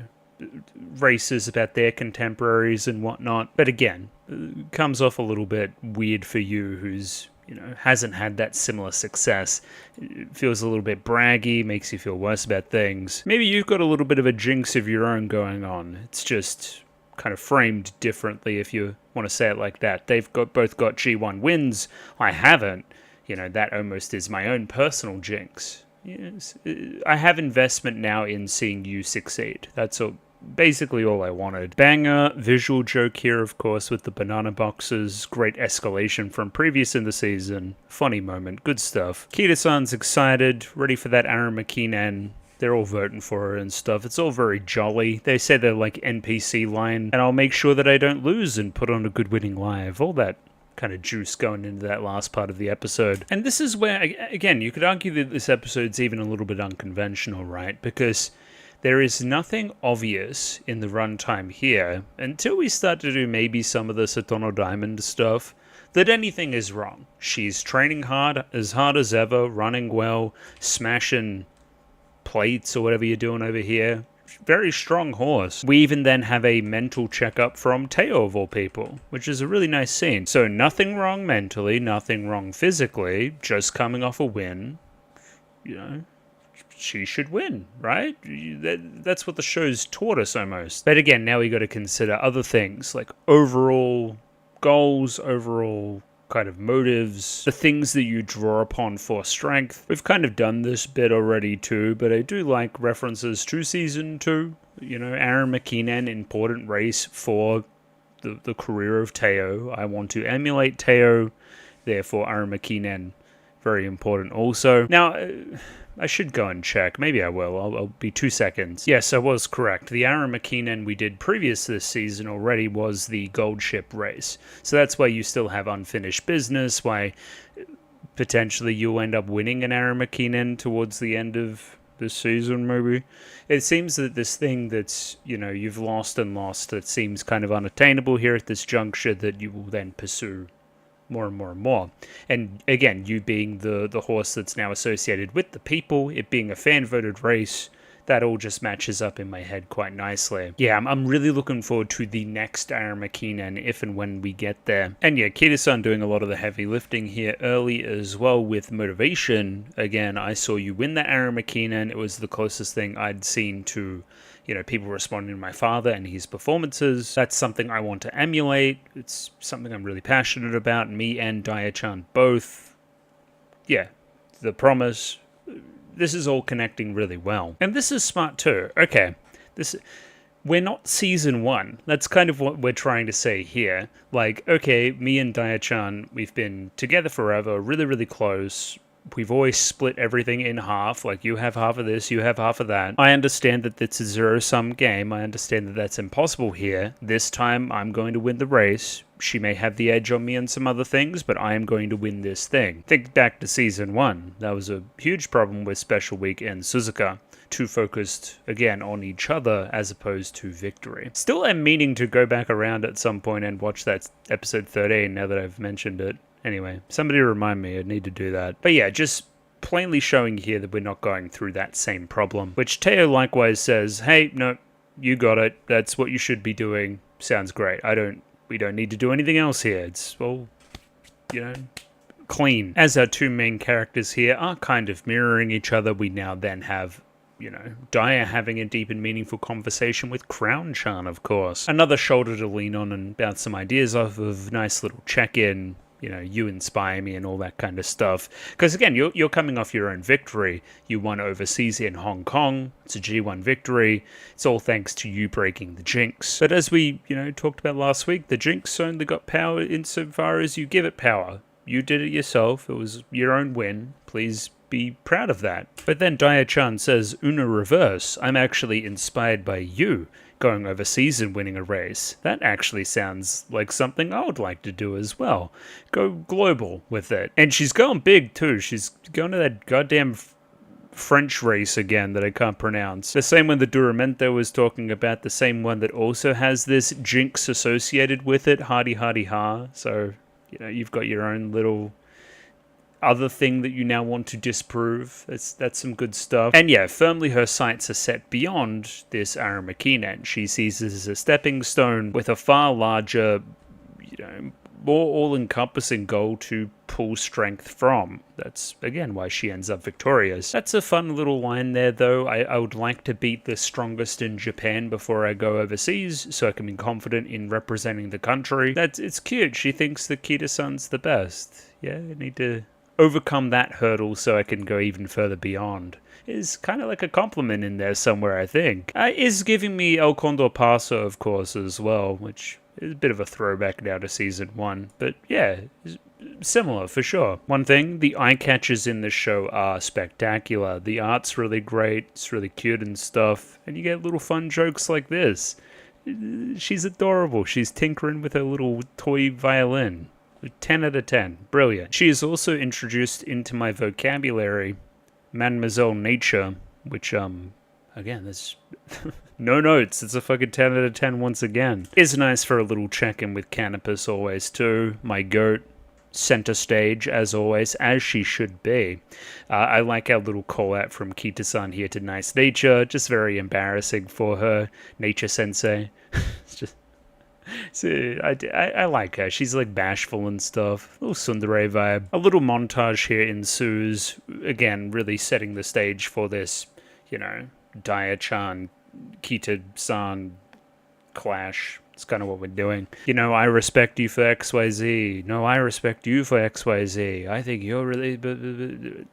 races about their contemporaries and whatnot. But again, it comes off a little bit weird for you who's, you know, hasn't had that similar success. It feels a little bit braggy, makes you feel worse about things. Maybe you've got a little bit of a jinx of your own going on. It's just kind of framed differently, if you want to say it like that. They've both got G1 wins. I haven't. You know, that almost is my own personal jinx. Yes, I have investment now in seeing you succeed. That's basically all I wanted. Banger visual joke here, of course, with the banana boxes. Great escalation from previous in the season. Funny moment. Good stuff. Kita-san's excited, ready for that Aramakinen. They're all voting for her and stuff. It's all very jolly. They say they're like NPC line, and I'll make sure that I don't lose and put on a good winning live. All that kind of juice going into that last part of the episode. And this is where, again, you could argue that this episode's even a little bit unconventional, right? Because there is nothing obvious in the runtime here until we start to do maybe some of the Satono Diamond stuff that anything is wrong. She's training hard as ever, running well, smashing plates or whatever you're doing over here. Very strong horse. We even then have a mental checkup from Teo of all people, which is a really nice scene. So nothing wrong mentally, nothing wrong physically, just coming off a win. You know, she should win, right? That's what the show's taught us almost. But again, now we got to consider other things like overall goals, overall kind of motives, the things that you draw upon for strength. We've kind of done this bit already too, but I do like references to season 2. You know, Aramakinen, important race for the career of Teo. I want to emulate Teo, therefore Aramakinen, very important also. Now, I should go and check. Maybe I will. I'll be 2 seconds. Yes, I was correct. The Aramakinen we did previous this season already was the Gold Ship race. So that's why you still have unfinished business, why potentially you'll end up winning an Aramakinen towards the end of this season, maybe. It seems that this thing that's, you know, you've lost and lost, that seems kind of unattainable here at this juncture, that you will then pursue more and more and more. And again, you being the horse that's now associated with the people, it being a fan-voted race, that all just matches up in my head quite nicely. Yeah, I'm really looking forward to the next Aramakinen if and when we get there. And yeah, Kita-san doing a lot of the heavy lifting here early as well with motivation. Again, I saw you win the Aramakinen. It was the closest thing I'd seen to, you know, people responding to my father and his performances. That's something I want to emulate. It's something I'm really passionate about. Me and Daya-chan both. Yeah, the promise. This is all connecting really well. And this is smart too. Okay, we're not season 1. That's kind of what we're trying to say here. Like, okay, me and Daya-chan, we've been together forever, really, really close. We've always split everything in half, like you have half of this, you have half of that. I understand that it's a zero-sum game. I understand that that's impossible here. This time, I'm going to win the race. She may have the edge on me on some other things, but I am going to win this thing. Think back to season 1. That was a huge problem with Special Week and Suzuka. Too focused, again, on each other as opposed to victory. Still am meaning to go back around at some point and watch that episode 13 now that I've mentioned it. Anyway, somebody remind me, I need to do that. But yeah, just plainly showing here that we're not going through that same problem, which Teo likewise says, hey, no, you got it. That's what you should be doing. Sounds great. We don't need to do anything else here. It's all, clean. As our two main characters here are kind of mirroring each other, we now then have Daya having a deep and meaningful conversation with Crown-chan, of course. Another shoulder to lean on and bounce some ideas off of, nice little check-in, you inspire me and all that kind of stuff. Because again, you're coming off your own victory. You won overseas in Hong Kong. It's a G1 victory. It's all thanks to you breaking the jinx. But as we, talked about last week, the jinx only got power insofar as you give it power. You did it yourself. It was your own win. Please be proud of that. But then Daya-chan says, Una reverse, I'm actually inspired by you going overseas and winning a race. That actually sounds like something I would like to do as well. Go global with it. And she's going big too. She's going to that goddamn French race again that I can't pronounce. The same one that Duramente was talking about, the same one that also has this jinx associated with it, hardy hardy ha. So, you've got your own little other thing that you now want to disprove. That's some good stuff. And yeah, firmly her sights are set beyond this Aramakinen. She sees this as a stepping stone with a far larger, more all-encompassing goal to pull strength from. That's, again, why she ends up victorious. That's a fun little line there, though. I would like to beat the strongest in Japan before I go overseas, so I can be confident in representing the country. It's cute. She thinks that Kita-san's the best. Yeah, I need to overcome that hurdle so I can go even further beyond. Is kind of like a compliment in there somewhere, I think. Is giving me El Condor Paso, of course, as well, which is a bit of a throwback now to Season 1. But yeah, similar for sure. One thing, the eye catches in this show are spectacular. The art's really great, it's really cute and stuff, and you get little fun jokes like this. She's adorable. She's tinkering with her little toy violin. 10 out of 10. Brilliant. She is also introduced into my vocabulary, Mademoiselle Nature, which, again, there's no notes. It's a fucking 10 out of 10 once again. Is nice for a little check-in with Canopus always, too. My goat, center stage, as always, as she should be. I like our little call-out from Kita-san here to Nice Nature. Just very embarrassing for her. Nature Sensei. It's just... So I like her. She's like bashful and stuff. A little tsundere vibe. A little montage here ensues. Again, really setting the stage for this, Daya-chan, Kita-san clash. It's kind of what we're doing. I respect you for XYZ. No, I respect you for XYZ. I think you're really...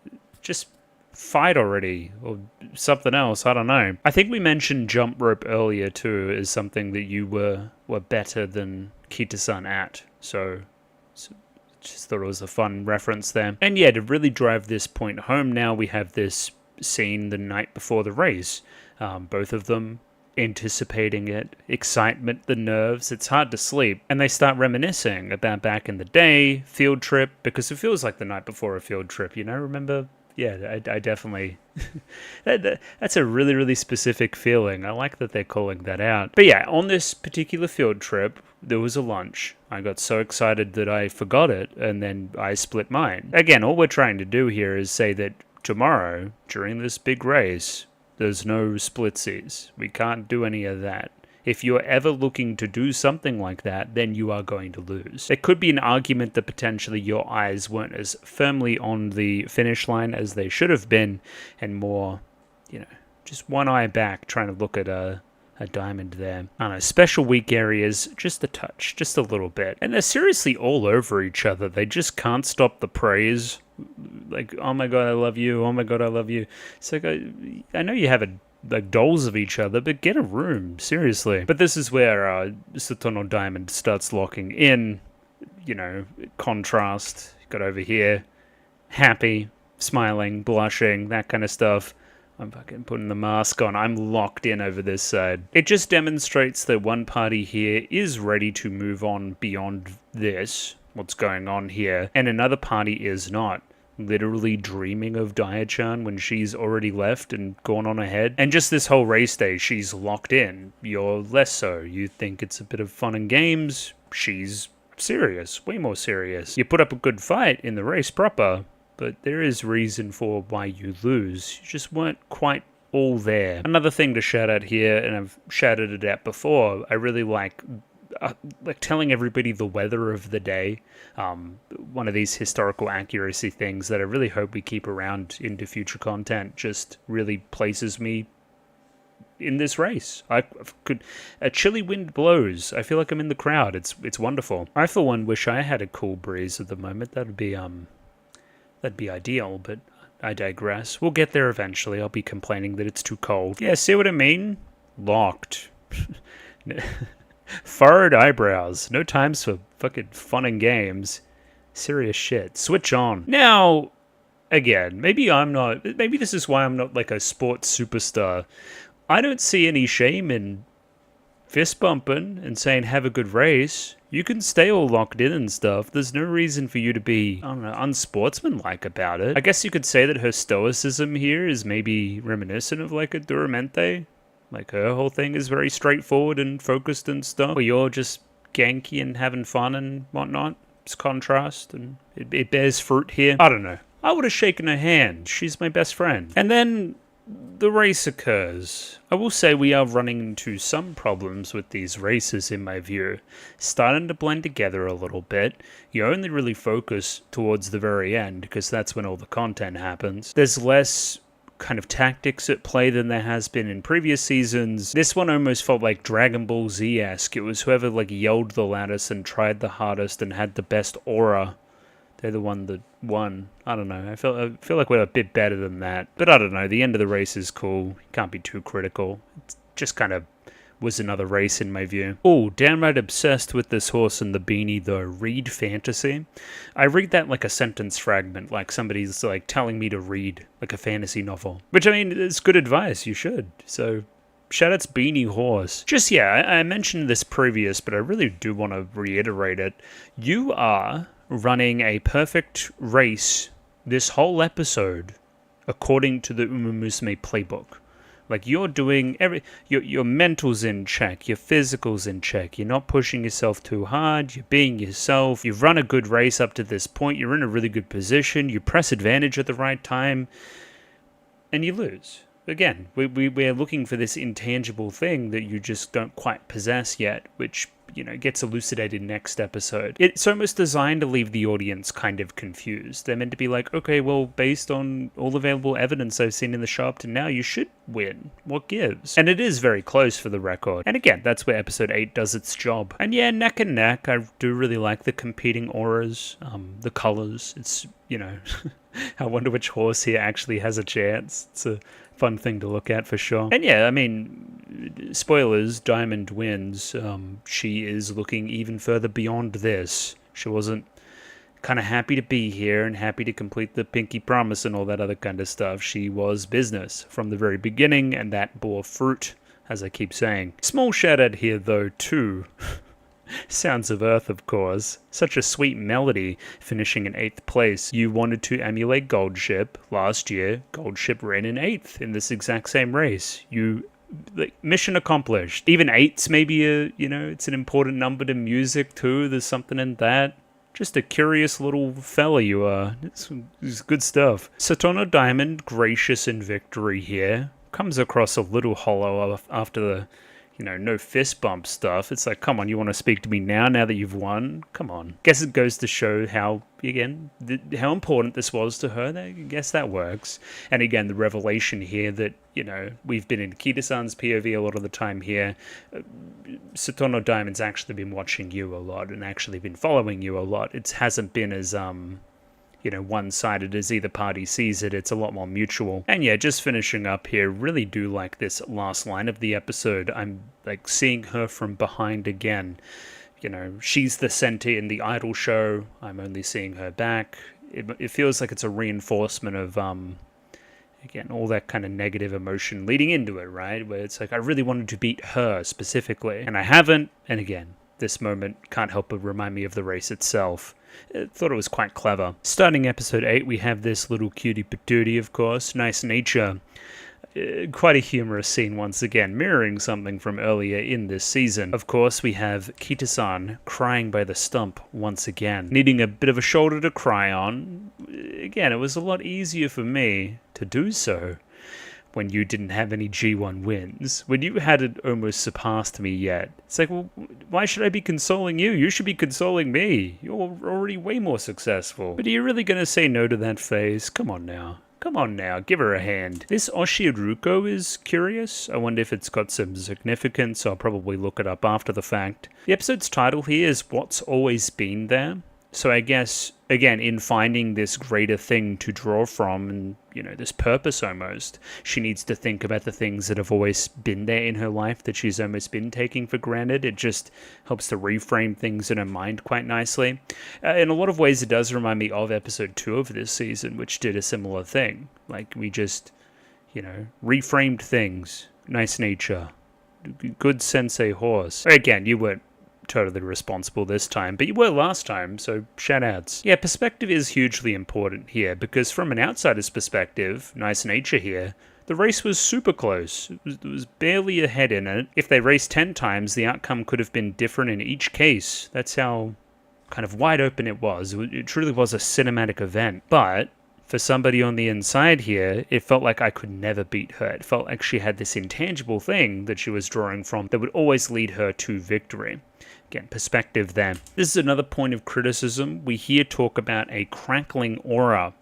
Just fight already, or something else, I don't know. I think we mentioned jump rope earlier too as something that you were better than Kita-san at, so just thought it was a fun reference there. And yeah, to really drive this point home now, we have this scene the night before the race. Both of them anticipating it, excitement, the nerves, it's hard to sleep. And they start reminiscing about back in the day, field trip, because it feels like the night before a field trip, remember? Yeah, I definitely... that's a really, really specific feeling. I like that they're calling that out. But yeah, on this particular field trip, there was a lunch. I got so excited that I forgot it, and then I split mine. Again, all we're trying to do here is say that tomorrow, during this big race, there's no splitsies. We can't do any of that. If you're ever looking to do something like that, then you are going to lose. There could be an argument that potentially your eyes weren't as firmly on the finish line as they should have been, and more, just one eye back trying to look at a diamond there. I don't know, special weak areas, just a touch, just a little bit. And they're seriously all over each other. They just can't stop the praise. Like, oh my god, I love you. Oh my god, I love you. It's like, I know you have like dolls of each other, but get a room, seriously. But this is where Sutono Diamond starts locking in, contrast. Got over here, happy, smiling, blushing, that kind of stuff. I'm fucking putting the mask on. I'm locked in over this side. It just demonstrates that one party here is ready to move on beyond this, what's going on here, and another party is not. Literally dreaming of Daya-chan when she's already left and gone on ahead. And just this whole race day, she's locked in. You're less so. You think it's a bit of fun and games. She's serious. Way more serious. You put up a good fight in the race proper, but there is reason for why you lose. You just weren't quite all there. Another thing to shout out here, and I've shouted it out before, I really like telling everybody the weather of the day. One of these historical accuracy things that I really hope we keep around into future content, just really places me in this race. A chilly wind blows. I feel like I'm in the crowd. It's wonderful. I for one wish I had a cool breeze at the moment. That'd be ideal, but I digress. We'll get there eventually. I'll be complaining that it's too cold. Yeah, see what I mean? Locked. Furrowed eyebrows. No times for fucking fun and games. Serious shit. Switch on. Now, again, maybe this is why I'm not like a sports superstar. I don't see any shame in fist bumping and saying have a good race. You can stay all locked in and stuff. There's no reason for you to be, I don't know, unsportsmanlike about it. I guess you could say that her stoicism here is maybe reminiscent of like a Duramente. Like her whole thing is very straightforward and focused and stuff. Where you're just ganky and having fun and whatnot. It's contrast and it bears fruit here. I don't know. I would have shaken her hand. She's my best friend. And then the race occurs. I will say we are running into some problems with these races in my view. Starting to blend together a little bit. You only really focus towards the very end because that's when all the content happens. There's less kind of tactics at play than there has been in previous seasons. This one almost felt like Dragon Ball Z-esque. It was whoever like yelled the loudest and tried the hardest and had the best aura. They're the one that won. I don't know. I feel like we're a bit better than that. But I don't know. The end of the race is cool. You can't be too critical. It just kind of was another race in my view. Oh, downright obsessed with this horse and the beanie though. Read fantasy. I read that like a sentence fragment, like somebody's like telling me to read like a fantasy novel. Which I mean, it's good advice. You should. So shoutouts Beanie Horse. Just yeah, I mentioned this previous, but I really do want to reiterate it. You are running a perfect race this whole episode according to the Musume playbook. Like you're doing your mental's in check, your physical's in check, you're not pushing yourself too hard, you're being yourself, you've run a good race up to this point, you're in a really good position, you press advantage at the right time, and you lose. Again, we're looking for this intangible thing that you just don't quite possess yet, which, you know, gets elucidated next episode. It's almost designed to leave the audience kind of confused. They're meant to be like, okay, well, based on all available evidence I've seen in the show up to now, you should win. What gives? And it is very close for the record. And again, that's where episode 8 does its job. And yeah, neck and neck, I do really like the competing auras, the colors. It's, you know, I wonder which horse here actually has a chance. It's a fun thing to look at for sure. And yeah, I mean, spoilers, Diamond wins. She is looking even further beyond this. She wasn't kind of happy to be here and happy to complete the pinky promise and all that other kind of stuff. She was business from the very beginning, and that bore fruit, as I keep saying. Small shout out here though too. Sounds of Earth, of course. Such a sweet melody, finishing in 8th place. You wanted to emulate Goldship. Last year, Goldship ran in 8th in this exact same race. Mission accomplished. Even 8's maybe it's an important number to music too. There's something in that. Just a curious little fella you are. It's good stuff. Satono Diamond, gracious in victory here. Comes across a little hollow after the no fist bump stuff. It's like, come on, you want to speak to me now that you've won? Come on. Guess it goes to show how important this was to her. I guess that works. And again, the revelation here that, we've been in Kita-san's POV a lot of the time here. Satono Diamond's actually been watching you a lot and actually been following you a lot. It hasn't been as, one-sided as either party sees it. It's a lot more mutual. And yeah, just finishing up here, really do like this last line of the episode. I'm like seeing her from behind again. She's the center in the idol show. I'm only seeing her back. It feels like it's a reinforcement of, again, all that kind of negative emotion leading into it, right? Where it's like, I really wanted to beat her specifically, and I haven't. And again, this moment can't help but remind me of the race itself. I thought it was quite clever. Starting episode 8, we have this little cutie patootie, of course. Nice nature. Quite a humorous scene once again, mirroring something from earlier in this season. Of course, we have Kita-san crying by the stump once again, needing a bit of a shoulder to cry on. again, it was a lot easier for me to do so when you didn't have any G1 wins. When you hadn't almost surpassed me yet. It's like, well, why should I be consoling you? You should be consoling me. You're already way more successful. But are you really going to say no to that phase? Come on now. Come on now, give her a hand. This Oshiruko is curious. I wonder if it's got some significance. I'll probably look it up after the fact. The episode's title here is What's Always Been There. So I guess, again, in finding this greater thing to draw from and, you know, this purpose almost, she needs to think about the things that have always been there in her life that she's almost been taking for granted. It just helps to reframe things in her mind quite nicely. In a lot of ways, it does remind me of episode 2 of this season, which did a similar thing. Like, we just, you know, reframed things. Nice nature. Good sensei horse. Again, you weren't totally responsible this time, but you were last time, so shout outs. Yeah, perspective is hugely important here, because from an outsider's perspective, nice nature here, the race was super close. It was barely ahead in it. If they raced 10 times, the outcome could have been different in each case. That's how kind of wide open it was. It truly was a cinematic event. But for somebody on the inside here, it felt like I could never beat her. It felt like she had this intangible thing that she was drawing from that would always lead her to victory. Again, perspective there. This is another point of criticism. We here talk about a crackling aura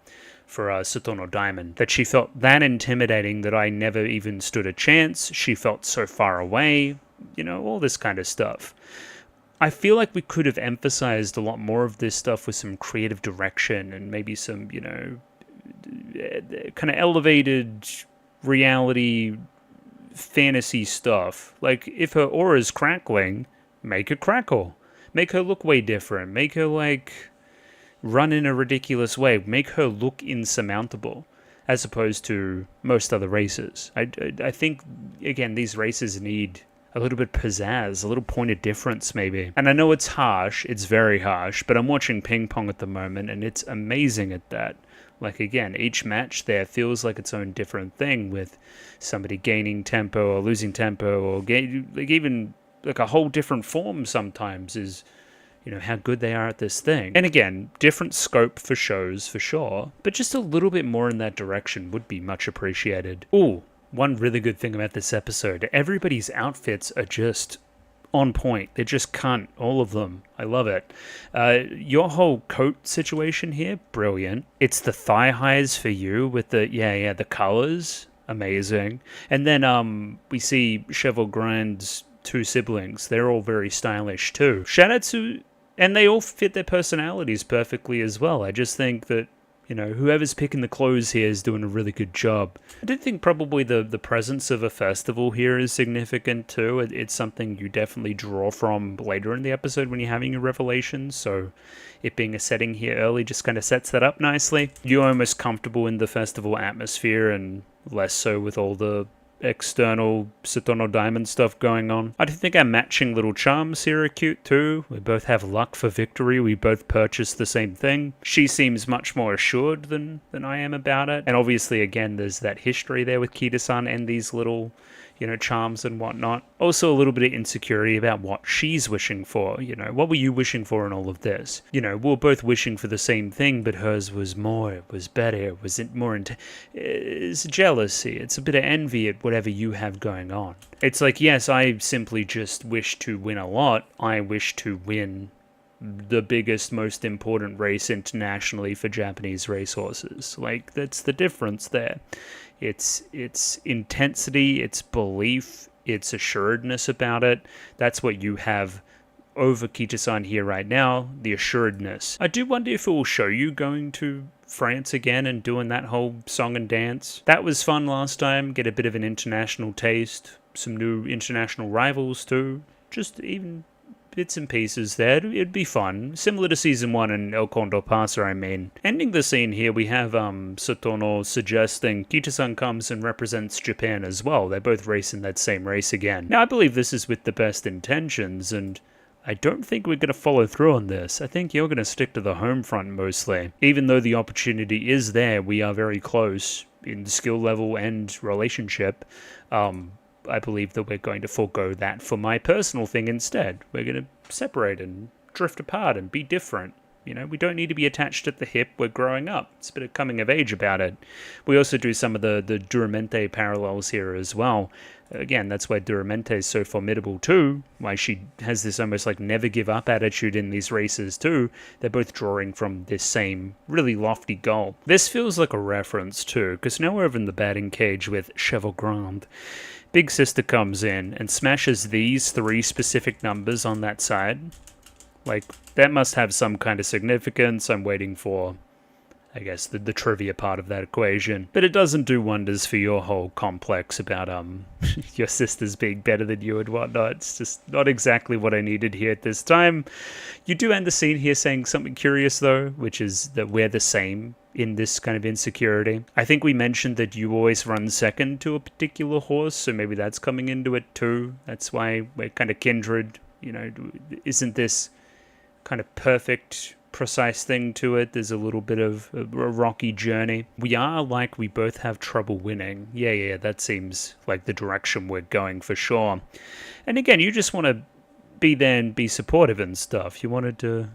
for Satono Diamond, that she felt that intimidating that I never even stood a chance. She felt so far away, you know, all this kind of stuff. I feel like we could have emphasized a lot more of this stuff with some creative direction and maybe some, you know, kind of elevated reality fantasy stuff. Like, if her aura's crackling, make her crackle. Make her look way different. Make her, like, run in a ridiculous way. Make her look insurmountable, as opposed to most other races. I think, again, these races need a little bit pizzazz, a little point of difference, maybe. And I know it's harsh. It's very harsh. But I'm watching ping pong at the moment, and it's amazing at that. Like, again, each match there feels like its own different thing, with somebody gaining tempo or losing tempo, or like even like a whole different form sometimes is, you know, how good they are at this thing. And again, different scope for shows for sure, but just a little bit more in that direction would be much appreciated. Ooh, one really good thing about this episode, everybody's outfits are just on point. They're just cunt, all of them. I love it. Your whole coat situation here, brilliant. It's the thigh highs for you with the, the colors, amazing. And then we see Cheval Grand's 2 siblings. They're all very stylish too. Shout out to, and they all fit their personalities perfectly as well. I just think that, you know, whoever's picking the clothes here is doing a really good job. I did think probably the presence of a festival here is significant too. It's something you definitely draw from later in the episode when you're having your revelations, so it being a setting here early just kind of sets that up nicely. You're almost comfortable in the festival atmosphere and less so with all the external Satono Diamond stuff going on. I do think our matching little charms here are cute too. We both have luck for victory. We both purchase the same thing. She seems much more assured than I am about it. And obviously, again, there's that history there with Kita-san and these little, you know, charms and whatnot. Also a little bit of insecurity about what she's wishing for. You know, what were you wishing for in all of this? You know, we're both wishing for the same thing, but hers was more, it was better, it was more it's jealousy, it's a bit of envy at whatever you have going on. It's like, yes, I simply just wish to win a lot. I wish to win the biggest, most important race internationally for Japanese racehorses. Like, that's the difference there. It's intensity, it's belief, it's assuredness about it. That's what you have over Kita-san here right now, the assuredness. I do wonder if it will show you going to France again and doing that whole song and dance. That was fun last time, get a bit of an international taste, some new international rivals too. Just even bits and pieces there. It'd be fun. Similar to Season 1 and El Condor Pasa, I mean. Ending the scene here, we have Satono suggesting Kita-san comes and represents Japan as well. They're both racing that same race again. Now, I believe this is with the best intentions, and I don't think we're going to follow through on this. I think you're going to stick to the home front mostly. Even though the opportunity is there, we are very close in skill level and relationship. I believe that we're going to forego that for my personal thing instead. We're going to separate and drift apart and be different. You know, we don't need to be attached at the hip. We're growing up. It's a bit of coming of age about it. We also do some of the Duramente parallels here as well. Again, that's why Duramente is so formidable too, why she has this almost like never give up attitude in these races too. They're both drawing from this same really lofty goal. This feels like a reference too, because now we're over in the batting cage with Cheval Grand. Big Sister comes in and smashes these 3 specific numbers on that side. Like, that must have some kind of significance. I'm waiting for, I guess, the trivia part of that equation. But it doesn't do wonders for your whole complex about your sisters being better than you and whatnot. It's just not exactly what I needed here at this time. You do end the scene here saying something curious, though, which is that we're the same in this kind of insecurity. I think we mentioned that you always run second to a particular horse, so maybe that's coming into it too. That's why we're kind of kindred. You know, isn't this kind of perfect, precise thing to it? There's a little bit of a rocky journey. We are like we both have trouble winning. Yeah, that seems like the direction we're going for sure. And again, you just want to be there and be supportive and stuff. You wanted to,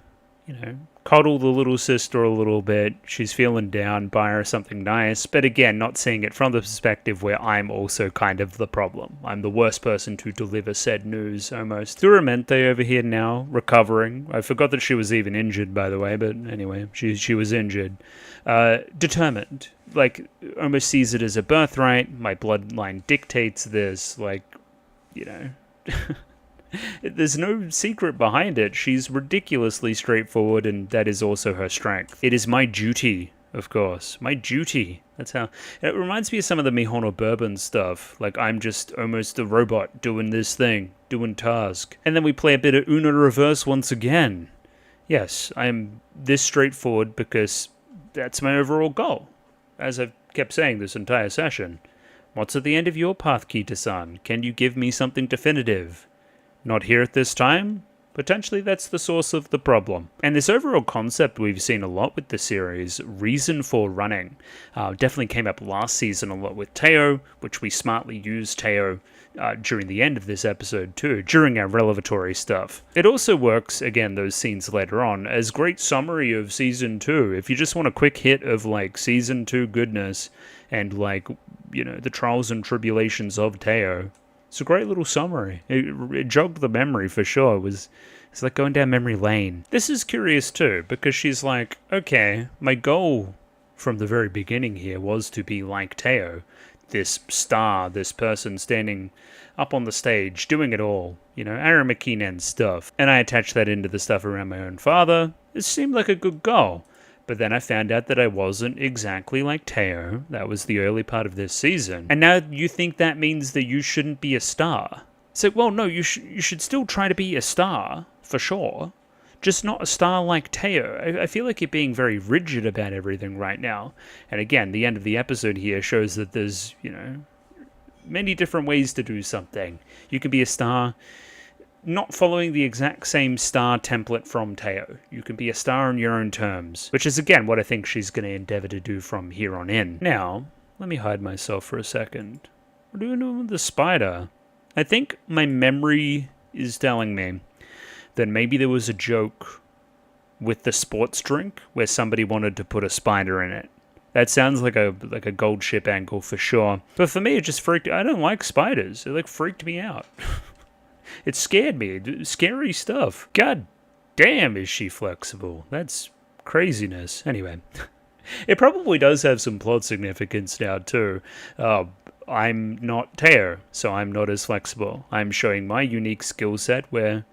you know, coddle the little sister a little bit. She's feeling down, buy her something nice. But again, not seeing it from the perspective where I'm also kind of the problem. I'm the worst person to deliver said news, almost. Duramente over here now, recovering. I forgot that she was even injured, by the way, but anyway, she was injured. Determined. Like, almost sees it as a birthright. My bloodline dictates this. Like, you know... There's no secret behind it. She's ridiculously straightforward, and that is also her strength. It is my duty, of course. My duty. That's how... It reminds me of some of the Mihono Bourbon stuff. Like, I'm just almost a robot doing this thing, doing task. And then we play a bit of Uno Reverse once again. Yes, I am this straightforward because that's my overall goal. As I've kept saying this entire session. What's at the end of your path, Kita-san? Can you give me something definitive? Not here at this time? Potentially that's the source of the problem. And this overall concept we've seen a lot with the series, reason for running, definitely came up last season a lot with Teo, which we smartly used Teo during the end of this episode too, during our revelatory stuff. It also works, again, those scenes later on, as great summary of Season 2. If you just want a quick hit of, like, Season 2 goodness and, like, you know, the trials and tribulations of Teo, it's a great little summary. It jogged the memory for sure. It's like going down memory lane. This is curious too, because she's like, okay, my goal from the very beginning here was to be like Teo. This star, this person standing up on the stage, doing it all. You know, Aaron McKinnon stuff. And I attached that into the stuff around my own father. It seemed like a good goal. But then I found out that I wasn't exactly like Teo. That was the early part of this season. And now you think that means that you shouldn't be a star. It's like, well, no, you should still try to be a star, for sure. Just not a star like Teo. I feel like you're being very rigid about everything right now. And again, the end of the episode here shows that there's, you know, many different ways to do something. You can be a star... not following the exact same star template from Teo. You can be a star on your own terms, which is again what I think she's going to endeavor to do from here on in. Now, let me hide myself for a second. What are you doing with the spider? I think my memory is telling me that maybe there was a joke with the sports drink where somebody wanted to put a spider in it. That sounds like a gold ship angle for sure. But for me, it just freaked... I don't like spiders. It like freaked me out. It scared me. Scary stuff. God damn, is she flexible. That's craziness. Anyway, it probably does have some plot significance now, too. I'm not Teo, so I'm not as flexible. I'm showing my unique skill set where,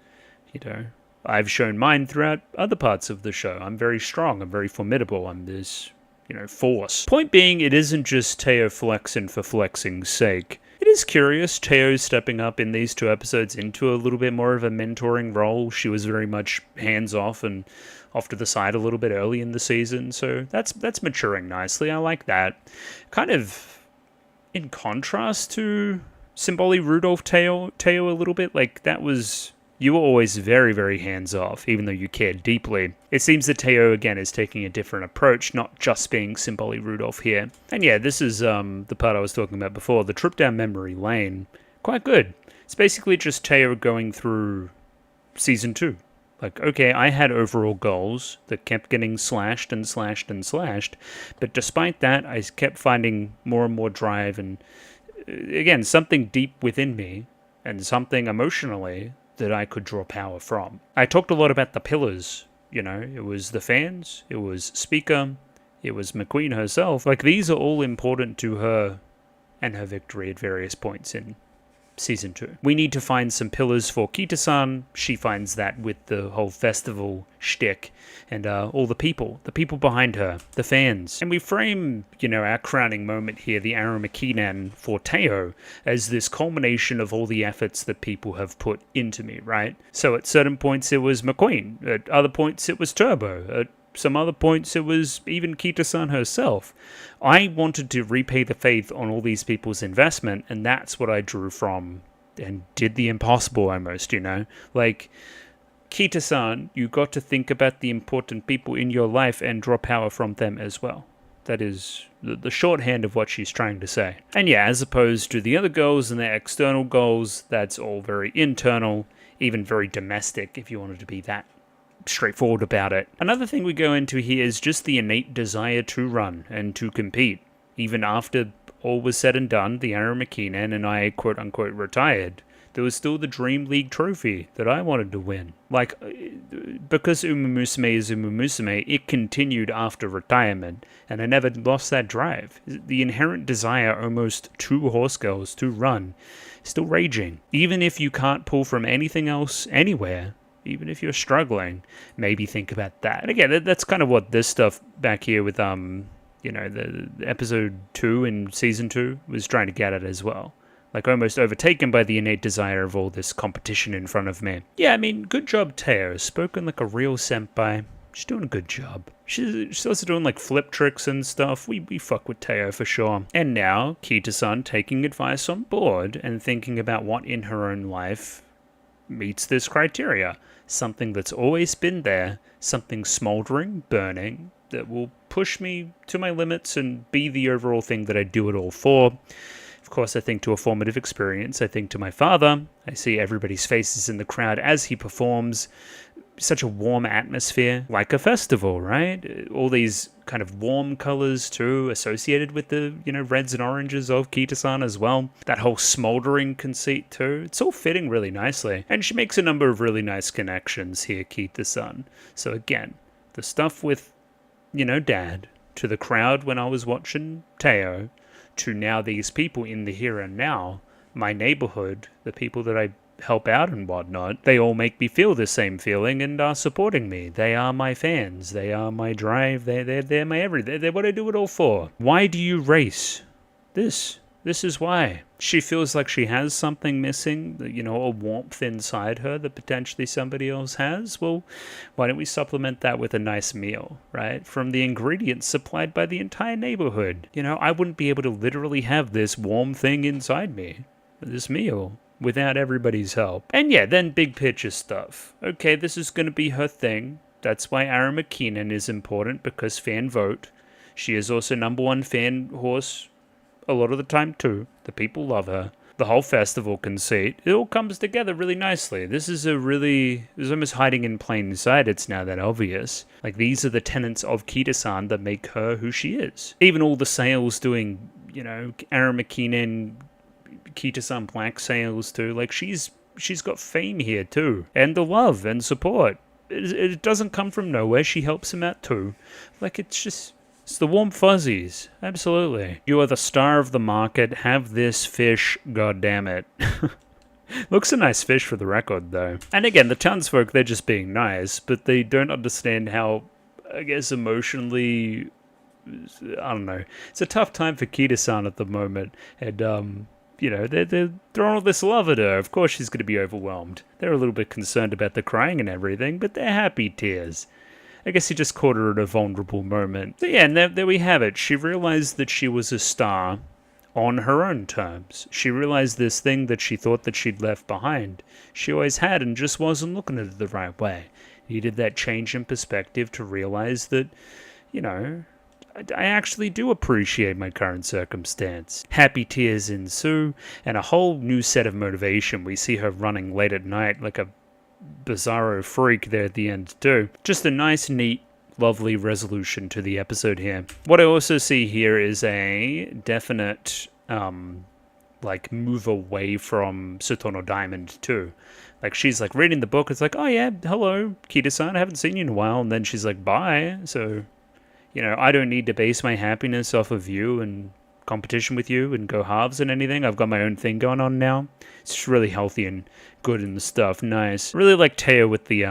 you know, I've shown mine throughout other parts of the show. I'm very strong. I'm very formidable. I'm this, you know, force. Point being, it isn't just Teo flexing for flexing's sake. It is curious, Teo stepping up in these 2 episodes into a little bit more of a mentoring role. She was very much hands-off and off to the side a little bit early in the season, so that's maturing nicely. I like that. Kind of in contrast to Simboli Rudolph Teo a little bit. Like, that was... You were always very, very hands-off, even though you cared deeply. It seems that Teo, again, is taking a different approach, not just being Simboli Rudolph here. And yeah, this is the part I was talking about before, the trip down memory lane. Quite good. It's basically just Teo going through Season 2 Like, okay, I had overall goals that kept getting slashed and slashed and slashed, but despite that, I kept finding more and more drive and, again, something deep within me and something emotionally that I could draw power from. I talked a lot about the pillars, it was the fans, it was Speaker, it was McQueen herself. Like, these are all important to her and her victory at various points in Season 2. We need to find some pillars for Kita-san. She finds that with the whole festival shtick and all the people behind her, the fans. And we frame, our crowning moment here, the Aramakinen for Teo, as this culmination of all the efforts that people have put into me, right? So at certain points it was McQueen, at other points it was Turbo, at some other points it was even Kita-san herself. I wanted to repay the faith on all these people's investment, and that's what I drew from and did the impossible almost, Like, Kita-san, you got to think about the important people in your life and draw power from them as well. That is the shorthand of what she's trying to say. And yeah, as opposed to the other goals and their external goals, that's all very internal, even very domestic if you wanted to be that straightforward about it. Another thing we go into here is just the innate desire to run and to compete. Even after all was said and done, the Aramakinen and I quote-unquote retired, there was still the Dream League trophy that I wanted to win. Like, because Musume is Musume, it continued after retirement, and I never lost that drive. The inherent desire almost to horse girls to run, still raging. Even if you can't pull from anything else anywhere, even if you're struggling, maybe think about that. And again, that's kind of what this stuff back here with, the episode 2 in season 2 was trying to get at as well. Like, almost overtaken by the innate desire of all this competition in front of me. Yeah, I mean, good job, Teo. Spoken like a real senpai. She's doing a good job. She's also doing, like, flip tricks and stuff. We fuck with Teo for sure. And now, Kita-san taking advice on board and thinking about what in her own life meets this criteria. Something that's always been there, something smoldering, burning, that will push me to my limits and be the overall thing that I do it all for. Of course, I think to a formative experience. I think to my father. I see everybody's faces in the crowd as he performs. Such a warm atmosphere, like a festival, right? All these kind of warm colors too, associated with the, reds and oranges of Kita-san as well. That whole smoldering conceit too. It's all fitting really nicely. And she makes a number of really nice connections here, Kita-san. So again, the stuff with, Dad, to the crowd when I was watching Teo, to now these people in the here and now, my neighborhood, the people that I help out and whatnot, they all make me feel the same feeling and are supporting me. They are my fans. They are my drive. They're my everything. They're what I do it all for. Why do you race? This is why. She feels like she has something missing, a warmth inside her that potentially somebody else has. Well, why don't we supplement that with a nice meal, right? From the ingredients supplied by the entire neighborhood. I wouldn't be able to literally have this warm thing inside me, this meal, without everybody's help. And yeah, then big picture stuff. Okay, this is going to be her thing. That's why Aramakinen is important, because fan vote. She is also #1 fan horse a lot of the time too. The people love her. The whole festival conceit. It all comes together really nicely. This is almost hiding in plain sight. It's now that obvious. Like, these are the tenets of Kita-san that make her who she is. Even all the sales doing, Aramakinen, Kita-san Black sales too. Like, she's got fame here too, and the love and support. It doesn't come from nowhere. She helps him out too. Like, it's the warm fuzzies. Absolutely. You are the star of the market. Have this fish, goddammit. Looks a nice fish for the record though. And again, the townsfolk, they're just being nice, but they don't understand how, I guess, emotionally, I don't know. It's a tough time for Kita-san at the moment, and they're throwing all this love at her. Of course she's going to be overwhelmed. They're a little bit concerned about the crying and everything, but they're happy tears. I guess he just caught her at a vulnerable moment. So yeah, and there we have it. She realized that she was a star on her own terms. She realized this thing that she thought that she'd left behind. She always had and just wasn't looking at it the right way. Needed that change in perspective to realize that, I actually do appreciate my current circumstance. Happy tears ensue, and a whole new set of motivation. We see her running late at night like a bizarro freak there at the end too. Just a nice, neat, lovely resolution to the episode here. What I also see here is a definite like move away from Sutono Diamond too. Like she's like reading the book, it's like, oh yeah, hello, Kita-san, I haven't seen you in a while, and then she's like, bye. So, you know, I don't need to base my happiness off of you and competition with you and go halves and anything. I've got my own thing going on now. It's just really healthy and good and stuff. Nice. Really like Teo with the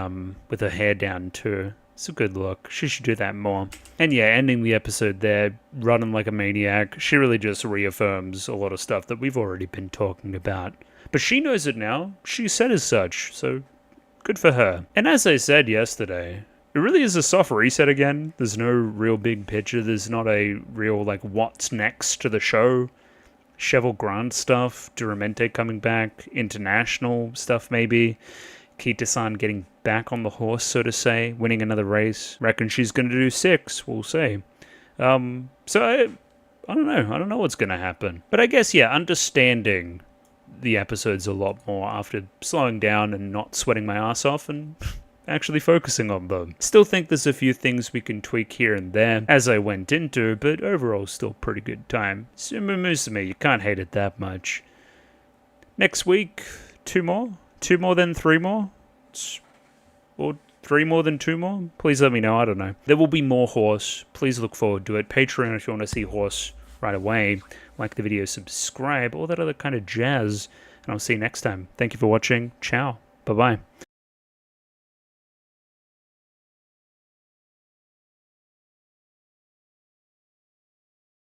with her hair down too. It's a good look. She should do that more. And yeah, ending the episode there, running like a maniac. She really just reaffirms a lot of stuff that we've already been talking about. But she knows it now. She said as such, so good for her. And as I said yesterday, it really is a soft reset again. There's no real big picture. There's not a real, like, what's next to the show. Cheval Grant stuff, Duramente coming back, international stuff maybe. Kita-san getting back on the horse, so to say, winning another race. Reckon she's going to do 6, we'll see. So I don't know. I don't know what's going to happen. But I guess, yeah, understanding the episodes a lot more after slowing down and not sweating my ass off and actually focusing on them. Still think there's a few things we can tweak here and there as I went into, but overall still pretty good time. Musume, you can't hate it that much. Next week, 2 more? 2 more than 3 more? Or 3 more than 2 more? Please let me know, I don't know. There will be more horse. Please look forward to it. Patreon if you want to see horse right away. Like the video, subscribe, all that other kind of jazz. And I'll see you next time. Thank you for watching. Ciao. Bye-bye.